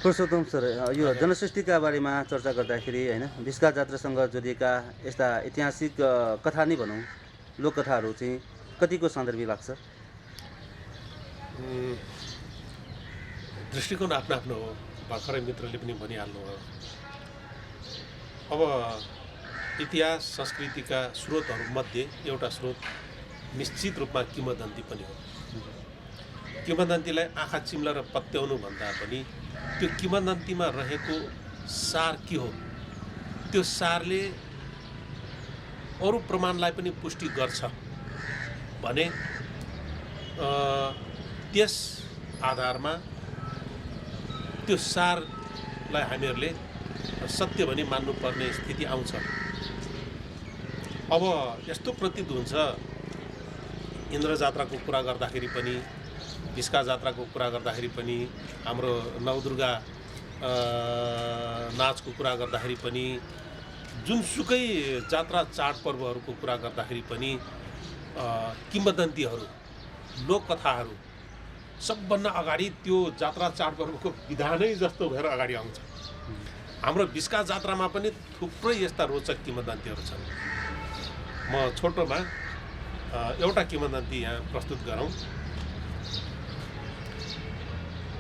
पुरुषोत्तम सर, यो जनसृष्टिका बारेमा चर्चा गर्दाखेरि होइन विस्का जात्रासँग जोडिएका यस्ता ऐतिहासिक कथा नै भनौँ, लोककथाहरू चाहिँ कतिको सान्दर्भिक लाग्छ? दृष्टिकोण आफ्नो आफ्नो हो, भर्खरै मित्रले पनि भनिहाल्नु हो। अब इतिहास संस्कृतिका स्रोतहरूमध्ये एउटा स्रोत निश्चित रूपमा किंवदन्ती पनि हो। किंवदन्तीलाई आँखा चिम्लेर पत्याउनु भन्दा पनि त्यो किंवदन्तीमा रहेको सार के हो, त्यो सारले अरू प्रमाणलाई पनि पुष्टि गर्छ भने त्यस आधारमा त्यो सारलाई हामीहरूले सत्य भनी मान्नुपर्ने स्थिति आउँछ। अब यस्तो प्रतीत हुन्छ, इन्द्र जात्राको कुरा गर्दाखेरि पनि, बिस्का जात्राको कुरा गर्दाखेरि पनि, हाम्रो नवदुर्गा नाचको कुरा गर्दाखेरि पनि, जुनसुकै जात्रा चाडपर्वहरूको कुरा गर्दाखेरि पनि किंवदन्तीहरू, लोककथाहरू सबभन्दा अगाडि त्यो जात्रा चाडपर्वको विधानै जस्तो भएर अगाडि आउँछ। हाम्रो बिस्का जात्रामा पनि थुप्रै यस्ता रोचक किंवदन्तीहरू छन्। म छोटोमा एउटा किंवदन्ती यहाँ प्रस्तुत गरौँ।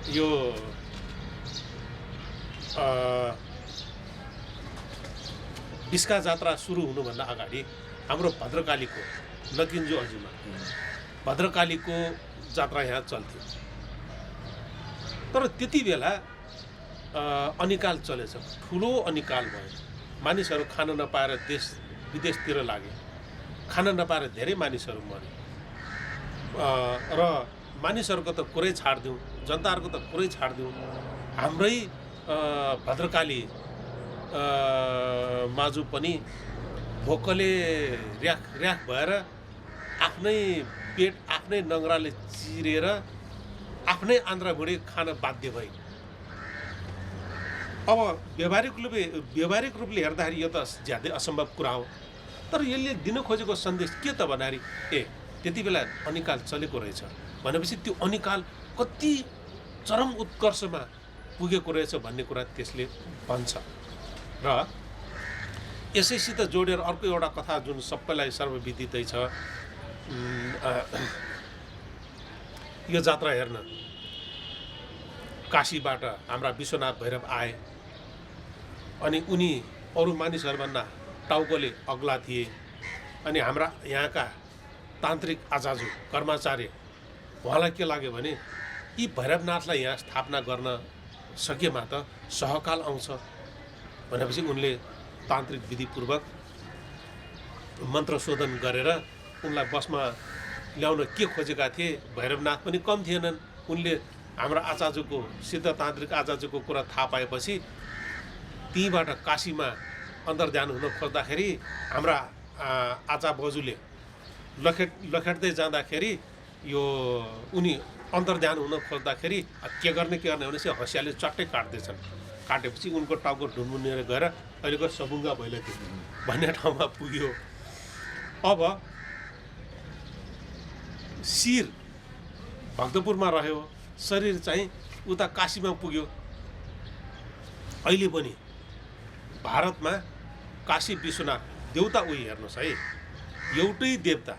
यो बिस्का जात्रा सुरु हुनुभन्दा अगाडि हाम्रो भद्रकालीको नकिन्जो अजुमा भद्रकालीको जात्रा यहाँ चल्थ्यो। तर त्यति बेला अनिकाल चलेछ, ठुलो अनिकाल भयो। मानिसहरू खान नपाएर देश विदेशतिर लागे, खान नपाएर धेरै मानिसहरू मरे। र मानिसहरूको त कुरै छाडिदिउँ, जनताहरूको त कुरै छाडिदिउँ, हाम्रै भद्रकाली माजु पनि भोकले र्याख र्याख भएर आफ्नै पेट आफ्नै नङ्ग्राले चिरेर आफ्नै आन्द्राभुँडी खान बाध्य भए। अब व्यावहारिक रूपले हेर्दाखेरि यो त ज्यादै असम्भव कुरा हो। तर यसले दिन खोजेको सन्देश के त भन्दाखेरि त्यति बेला अनिकाल चलेको रहेछ भनेपछि त्यो अनिकाल कति चरम उत्कर्षमा पुगेको रहेछ भन्ने कुरा त्यसले भन्छ। र यसैसित जोडेर अर्को एउटा कथा जुन सबैलाई सर्वविदितै छ, यो जात्रा हेर्न काशीबाट हाम्रा विश्वनाथ भैरव आए अनि उनी अरू मानिसहरूभन्दा टाउकोले अग्ला थिए। अनि हाम्रा यहाँका तान्त्रिक आचार्य कर्माचार्य उहाँलाई के लाग्यो भने यी भैरवनाथलाई यहाँ स्थापना गर्न सकेमा त सहकाल आउँछ भनेपछि उनले तान्त्रिक विधिपूर्वक मन्त्र शोधन गरेर उनलाई बसमा ल्याउन के खोजेका थिए। भैरवनाथ पनि कम थिएनन्। उनले हाम्रा आचार्यको सिद्ध तान्त्रिक आचार्यको कुरा थाहा पाएपछि त्यहीँबाट काशीमा अन्तर्ध्यान हुन खोज्दाखेरि हाम्रा आचा बजुले लखेट्दै जाँदाखेरि यो उनी अन्तर्ध्यान हुन खोज्दाखेरि के गर्ने भनेपछि हँसियाले चट्टै काट्दैछन्। काटेपछि उनको टाउको ढुनमुनेर गएर अहिलेको सबुङ्गा भैलेती भन्ने ठाउँमा पुग्यो। अब शिर भक्तपुरमा रह्यो, शरीर चाहिँ उता काशीमा पुग्यो। अहिले पनि भारतमा काशी विश्वनाथ देवता उही हेर्नुहोस् है, एउटै देवता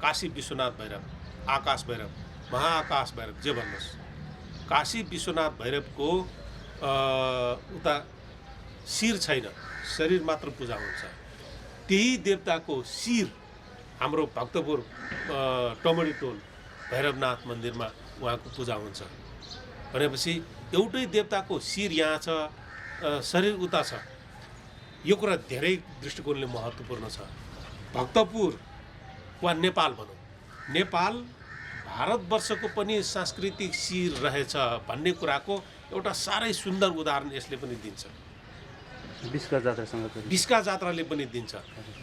काशी विश्वनाथ भैरव, आकाश भैरव, महाआकाश भैरव जे भन्नुहोस्, काशी विश्वनाथ भैरवको उता शिर छैन, शरीर मात्र पूजा हुन्छ। त्यही देवताको शिर हाम्रो भक्तपुर टमडीटोल भैरवनाथ मन्दिरमा उहाँको पूजा हुन्छ भनेपछि एउटै देवताको शिर यहाँ छ, शरीर उता छ। यो कुरा धेरै दृष्टिकोणले महत्त्वपूर्ण छ। भक्तपुर वा नेपाल भनौँ, नेपाल भारतवर्षको पनि सांस्कृतिक शिर रहेछ भन्ने कुराको एउटा साह्रै सुन्दर उदाहरण यसले पनि दिन्छ। बिस्का जात्राले पनि दिन्छ।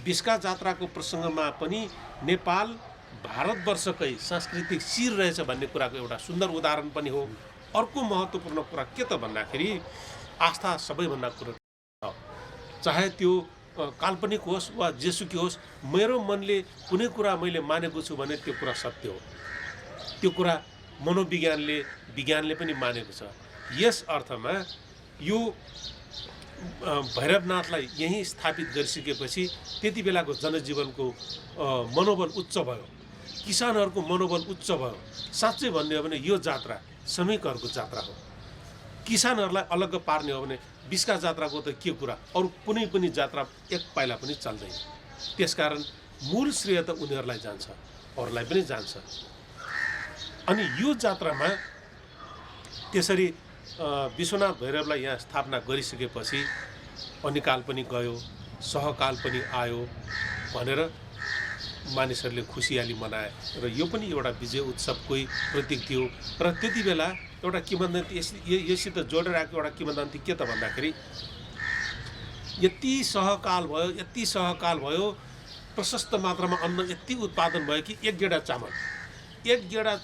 बिस्का जात्राको प्रसङ्गमा पनि नेपाल भारतवर्षकै सांस्कृतिक शिर रहेछ भन्ने कुराको एउटा सुन्दर उदाहरण पनि हो। अर्को महत्त्वपूर्ण कुरा के त भन्दाखेरि आस्था सबैभन्दा कुरो हो, चाहे त्यो काल्पनिक होस् वा जेसुकै होस्, मेरो मनले कुनै कुरा मैले मानेको छु भने त्यो कुरा सत्य हो। त्यो कुरा विज्ञानले पनि मानेको छ। यस अर्थमा यो भैरवनाथलाई यहीँ स्थापित गरिसकेपछि त्यति बेलाको जनजीवनको मनोबल उच्च भयो, किसानहरूको मनोबल उच्च भयो। साँच्चै भन्ने हो भने यो जात्रा श्रमिकहरूको जात्रा हो। किसानहरूलाई अलग्ग पार्ने हो भने बिस्का जात्राको त के कुरा, अरू कुनै पनि जात्रा एक पाइला पनि चल्दैन। त्यसकारण मूल श्रेय त उनीहरूलाई जान्छ। अरूलाई पनि जान्छ। अनि यो जात्रामा त्यसरी विश्वनाथ भैरवलाई यहाँ स्थापना गरिसकेपछि अनिकाल पनि गयो, सहकाल पनि आयो भनेर मानिसहरूले खुसियाली मनाए र यो पनि एउटा विजय उत्सवकै प्रतीक थियो। र त्यति बेला एउटा किंवदन्ती यससित जोडेर आएको एउटा किंवदन्ती के त भन्दाखेरि यति सहकाल भयो, प्रशस्त मात्रामा अन्न यति उत्पादन भयो कि एक गेडा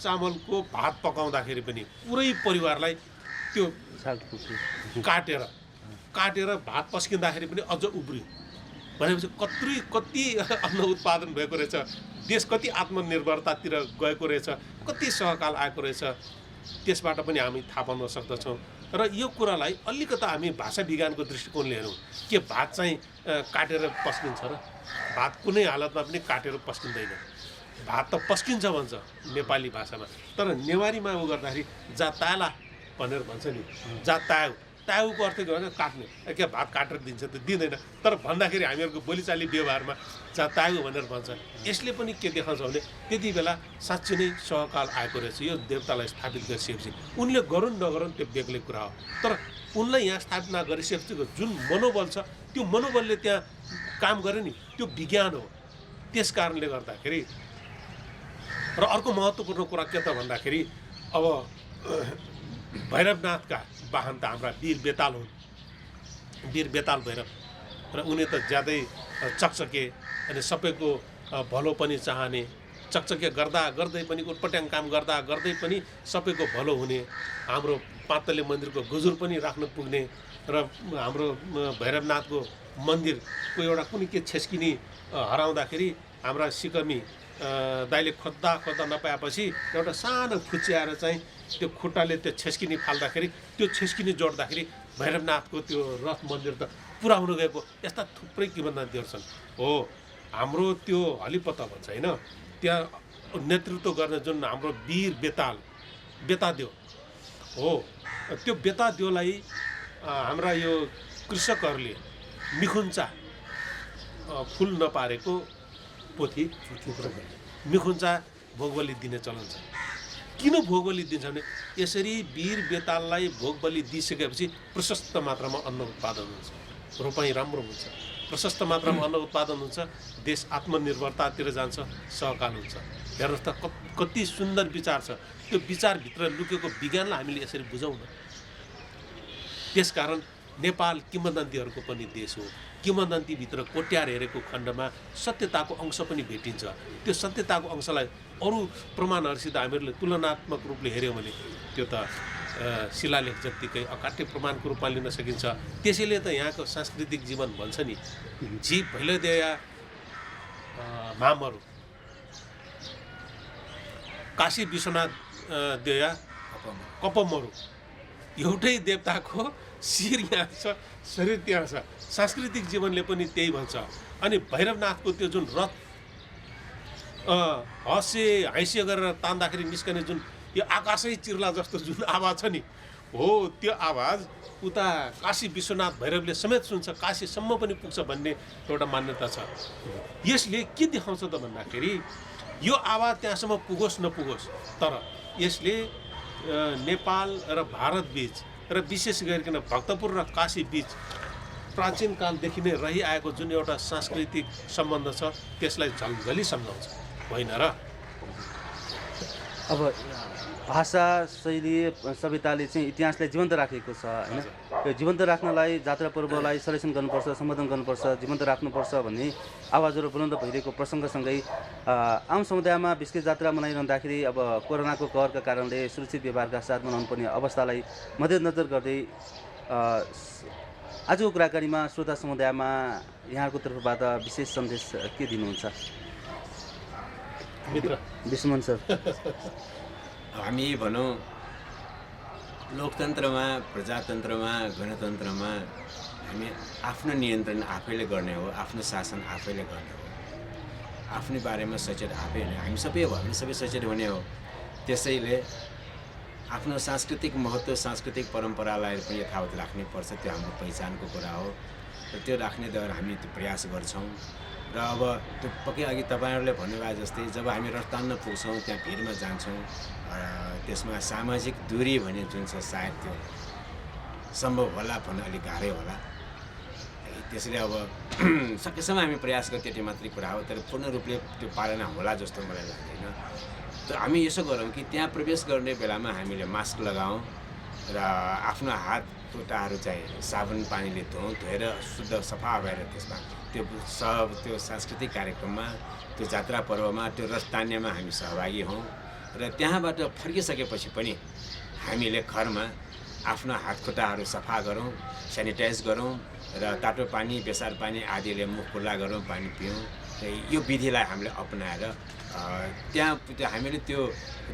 चामलको भात पकाउँदाखेरि पनि पुरै परिवारलाई त्यो काटेर भात पस्किँदाखेरि पनि अझ उब्रियो भनेपछि कति अन्न उत्पादन भएको रहेछ, देश कति आत्मनिर्भरतातिर गएको रहेछ, कति सहकाल आएको रहेछ, त्यसबाट पनि हामी थाहा पाउन सक्दछौँ। र यो कुरालाई अलिकता हामी भाषा विज्ञानको दृष्टिकोणले हेरौँ के भात चाहिँ काटेर पस्किन्छ र? भात कुनै हालतमा पनि काटेर पस्किँदैन। भात त पस्किन्छ भन्छ नेपाली भाषामा, तर नेवारीमा उ गर्दाखेरि जा ताला भनेर भन्छ नि, जा ताउको अर्थ के भन्छ काट्ने, क्या भात काटेर दिन्छ त दिँदैन, तर भन्दाखेरि हामीहरूको बोलीचाली व्यवहारमा जा ताउ भनेर भन्छ। यसले पनि के देखाउँछ भने त्यति बेला साँच्चै नै सहकाल आएको रहेछ। यो देवतालाई स्थापित गरिसकेपछि उनले गरून् नगरून् त्यो बेग्लै कुरा हो, तर उनलाई यहाँ स्थापना गरिसकेपछि जुन मनोबल छ त्यो मनोबलले त्यहाँ काम गरे नि, त्यो विज्ञान हो। त्यस कारणले गर्दाखेरि र अर्को महत्त्वपूर्ण कुरा के त भन्दाखेरि अब भैरवनाथका वाहन त हाम्रा वीर बेताल भैरव, र उनी त ज्यादै चकचके अनि सबैको भलो पनि चाहने, चकचके गर्दै पनि उटपट्याङ काम गर्दै पनि सबैको भलो हुने, हाम्रो पातले मन्दिरको गुजुर पनि राख्न पुग्ने र हाम्रो भैरवनाथको मन्दिरको एउटा कुनै के छेस्किनी हराउँदाखेरि हाम्रा सिकमी दाइले खोज्दा नपाएपछि एउटा सानो खुच्याएर चाहिँ त्यो खुट्टाले त्यो छेस्किनी फाल्दाखेरि त्यो छेस्किनी जोड्दाखेरि भैरवनाथको त्यो रथ मन्दिर त पुरा हुन गएको। यस्ता थुप्रै किंवदन्तीहरू छन्। हो, हाम्रो त्यो हलिपत्ता भन्छ होइन, त्यहाँ नेतृत्व गर्ने जुन हाम्रो वीर बेतादेव हो, त्यो बेतादेवलाई हाम्रा यो कृषकहरूले मिखुन्चा फुल नपारेको पोथी मिखुन्चा भोगबली दिने चलन छ। किन भोगबली दिन्छ भने यसरी वीर बेताललाई भोगबली दिइसकेपछि प्रशस्त मात्रामा अन्न उत्पादन हुन्छ, रोपाइँ राम्रो हुन्छ, प्रशस्त मात्रामा अन्न उत्पादन हुन्छ, देश आत्मनिर्भरतातिर जान्छ, सहकाल हुन्छ। हेर्नुहोस् त कति सुन्दर विचार छ। त्यो विचारभित्र लुकेको विज्ञानलाई हामीले यसरी बुझौँ न। त्यसकारण नेपाल किंवदन्तीहरूको पनि देश हो। किंवदन्तीभित्र कोट्यार हेरेको खण्डमा सत्यताको अंश पनि भेटिन्छ। त्यो सत्यताको अंशलाई अरू प्रमाणहरूसित हामीहरूले तुलनात्मक रूपले हेऱ्यौँ भने त्यो त शिलालेख जत्तिकै अकाट्य प्रमाणको रूपमा लिन सकिन्छ। त्यसैले त यहाँको सांस्कृतिक जीवन भन्छ नि, जी भैलदेया मामहरू, काशी विश्वनाथ देया कपमहरू, एउटै देवताको शिर यहाँ छ, शरीर त्यहाँ छ। सांस्कृतिक जीवनले पनि त्यही भन्छ। अनि भैरवनाथको त्यो जुन रथ हैसे गरेर तान्दाखेरि निस्कने जुन यो आकाशै चिर्ला जस्तो जुन आवाज छ नि, हो त्यो आवाज उता काशी विश्वनाथ भैरवले समेत सुन्छ, काशीसम्म पनि पुग्छ भन्ने एउटा मान्यता छ। यसले के देखाउँछ त भन्दाखेरि यो आवाज त्यहाँसम्म पुगोस् नपुगोस्, तर यसले नेपाल र भारत बीच र विशेष गरिकन भक्तपुर र काशी बीच प्राचीन कालदेखि नै रहिआएको जुन एउटा सांस्कृतिक सम्बन्ध छ त्यसलाई झल्झली सम्झाउँछ, होइन र? अब भाषा शैली सभ्यताले चाहिँ इतिहासलाई जीवन्त राखेको छ होइन। यो जीवन्त राख्नलाई जात्रा पर्वलाई संरक्षण गर्नुपर्छ, सम्बोधन गर्नुपर्छ, जीवन्त राख्नुपर्छ भन्ने आवाजहरू बुलन्द भइरहेको प्रसङ्गसँगै आम समुदायमा बिस्किट जात्रा मनाइरहँदाखेरि अब कोरोनाको कहरका कारणले सुरक्षित व्यवहारका साथ मनाउनु पर्ने अवस्थालाई मध्यनजर गर्दै आजको कुराकानीमा श्रोता समुदायमा यहाँको तर्फबाट विशेष सन्देश के दिनुहुन्छ मित्र विष्णुमन सर? हामी भनौँ लोकतन्त्रमा, प्रजातन्त्रमा, गणतन्त्रमा हामी आफ्नो नियन्त्रण आफैले गर्ने हो, आफ्नो शासन आफैले गर्ने हो, आफ्नै बारेमा सचेत आफै हुने, हामी सबै हो, हामी सबै सचेत हुने हो। त्यसैले आफ्नो सांस्कृतिक महत्त्व, सांस्कृतिक परम्परालाई पनि यथावत राख्नुपर्छ। त्यो हाम्रो पहिचानको कुरा हो र त्यो राख्ने द्वारा हामी त्यो प्रयास गर्छौँ र र अब त्यो पक्कै अघि तपाईँहरूले भन्नुभयो जस्तै जब हामी रफ्तानमा पुग्छौँ त्यहाँ भिडमा जान्छौँ त्यसमा सामाजिक दूरी भन्ने जुन छ सायद त्यो सम्भव होला भन्नु अलिक गाह्रै होला त्यसैले अब सकेसम्म हामी प्रयास गर्छौँ त्यति मात्रै कुरा हो तर पूर्ण रूपले त्यो पालना होला जस्तो मलाई लाग्दैन तर हामी यसो गरौँ कि त्यहाँ प्रवेश गर्ने बेलामा हामीले मास्क लगाऊँ र आफ्नो हात खुट्टाहरू चाहिँ साबुन पानीले धोएर शुद्ध सफा भएर त्यसमा त्यो सांस्कृतिक कार्यक्रममा त्यो जात्रा पर्वमा त्यो रसतान्यमा हामी सहभागी हौँ र त्यहाँबाट फर्किसकेपछि पनि हामीले घरमा आफ्नो हात खुट्टाहरू सफा गरौँ सेनिटाइज गरौँ र तातो पानी बेसार पानी आदिले मुख खुल्ला गरौँ पानी पियौँ र यो विधिलाई हामीले अपनाएर त्यहाँ हामीले त्यो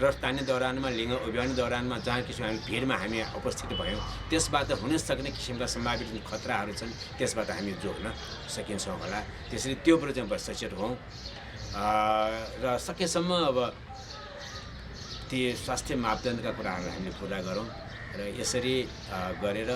रस तान्ने दौरानमा लिङ्ग उभ्याउने दौरानमा जहाँ किसिम हामी भिडमा हामी उपस्थित भयौँ त्यसबाट हुन सक्ने किसिमका सम्भावित जुन खतराहरू छन् त्यसबाट हामी जोड्न सकिन्छौँ होला त्यसरी त्योबाट चाहिँ सचेत हौँ र सकेसम्म अब ती स्वास्थ्य मापदण्डका कुराहरूलाई हामीले पुरा गरौँ र यसरी गरेर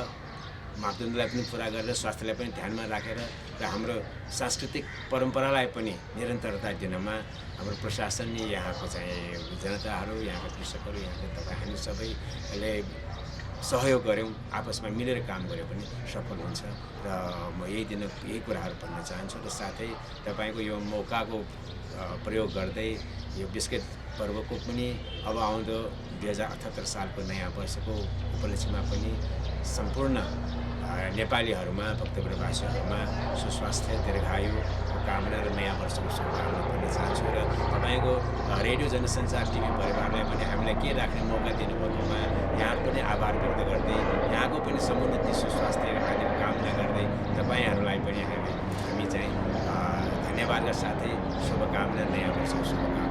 मापदण्डलाई पनि पुरा गरेर स्वास्थ्यलाई पनि ध्यानमा राखेर र हाम्रो सांस्कृतिक परम्परालाई पनि निरन्तरता दिनमा हाम्रो प्रशासन यहाँको चाहिँ जनताहरू यहाँका कृषकहरू यहाँको तपाईँ हामी सबैले सहयोग गऱ्यौँ आपसमा मिलेर काम गऱ्यो भने सफल हुन्छ र म यही कुराहरू भन्न चाहन्छु र साथै तपाईँको यो मौकाको प्रयोग गर्दै यो बिस्किट पर्वको पनि अब आउँदो 2078 सालको नयाँ वर्षको उपलक्ष्यमा पनि सम्पूर्ण नेपालीहरूमा भक्तपुरवासीहरूमा सुस्वास्थ्य दीर्घायु कामना र नयाँ वर्षको शुभकामना भन्न चाहन्छु र तपाईँको रेडियो जनसञ्चार टिभी परिवारलाई पनि हामीलाई के राख्ने मौका दिनुभएकोमा यहाँ पनि आभार व्यक्त गर्दै यहाँको पनि समुन्नति सुस्वास्थ्य आदिको कामना गर्दै तपाईँहरूलाई पनि हामी चाहिँ धन्यवादका साथै शुभकामना नयाँ वर्षको शुभकामना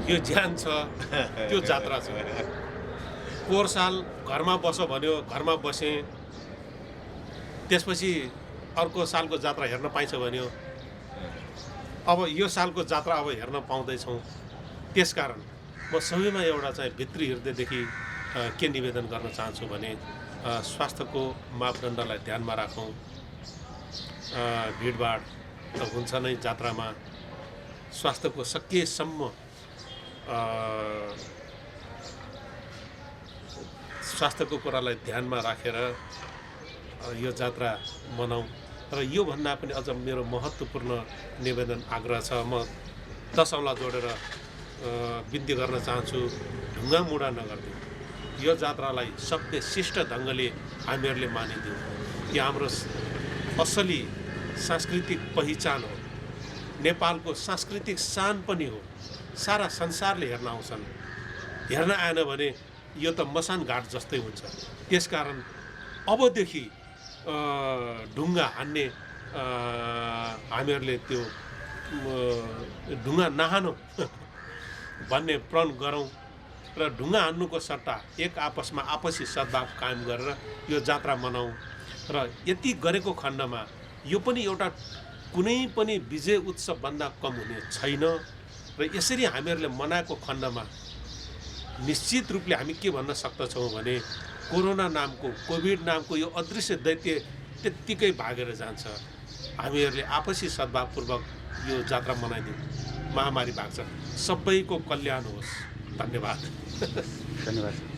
यो ज्यान छ त्यो जात्रा छ पोहोर साल घरमा बस भन्यो घरमा बसेँ त्यसपछि अर्को सालको जात्रा हेर्न पाइन्छ भन्यो अब यो सालको जात्रा अब हेर्न पाउँदैछौँ त्यसकारण म सबैमा एउटा चाहिँ भित्री हृदयदेखि के निवेदन गर्न चाहन्छु भने स्वास्थ्यको मापदण्डलाई ध्यानमा राखौँ भिडभाड त हुन्छ नै जात्रामा स्वास्थ्यको सकेसम्म स्वास्थ्यको कुरालाई ध्यानमा राखेर यो जात्रा मनाऊँ र यो भन्दा पनि अझ मेरो महत्त्वपूर्ण निवेदन आग्रह छ म 10 औँला जोडेर बिन्ती गर्न चाहन्छु ढुङ्गा मुडा नगर्दिउँ यो जात्रालाई सभ्य शिष्ट ढङ्गले हामीहरूले मानिदिउँ कि हाम्रो असली सांस्कृतिक पहिचान हो नेपालको सांस्कृतिक शान पनि हो सारा संसारले हेर्न आउँछन् हेर्न आएन भने यो त मसान घाट जस्तै हुन्छ त्यसकारण अबदेखि ढुङ्गा हान्ने हामीहरूले त्यो ढुङ्गा नहानौँ भन्ने प्रण गरौँ र ढुङ्गा हान्नुको सट्टा एक आपसमा आपसी सद्भाव कायम गरेर यो जात्रा मनाऊँ र यति गरेको खण्डमा यो पनि एउटा कुनै पनि विजय उत्सवभन्दा कम हुने छैन र यसरी हामीहरूले मनाएको खण्डमा निश्चित रूपले हामी के भन्न सक्दछौँ भने कोरोना नामको कोभिड नामको यो अदृश्य दैत्य त्यत्तिकै भागेर जान्छ हामीहरूले आपसी सद्भावपूर्वक यो जात्रा मनाइदिउँ महामारी भाग्छ सबैको कल्याण होस् धन्यवाद धन्यवाद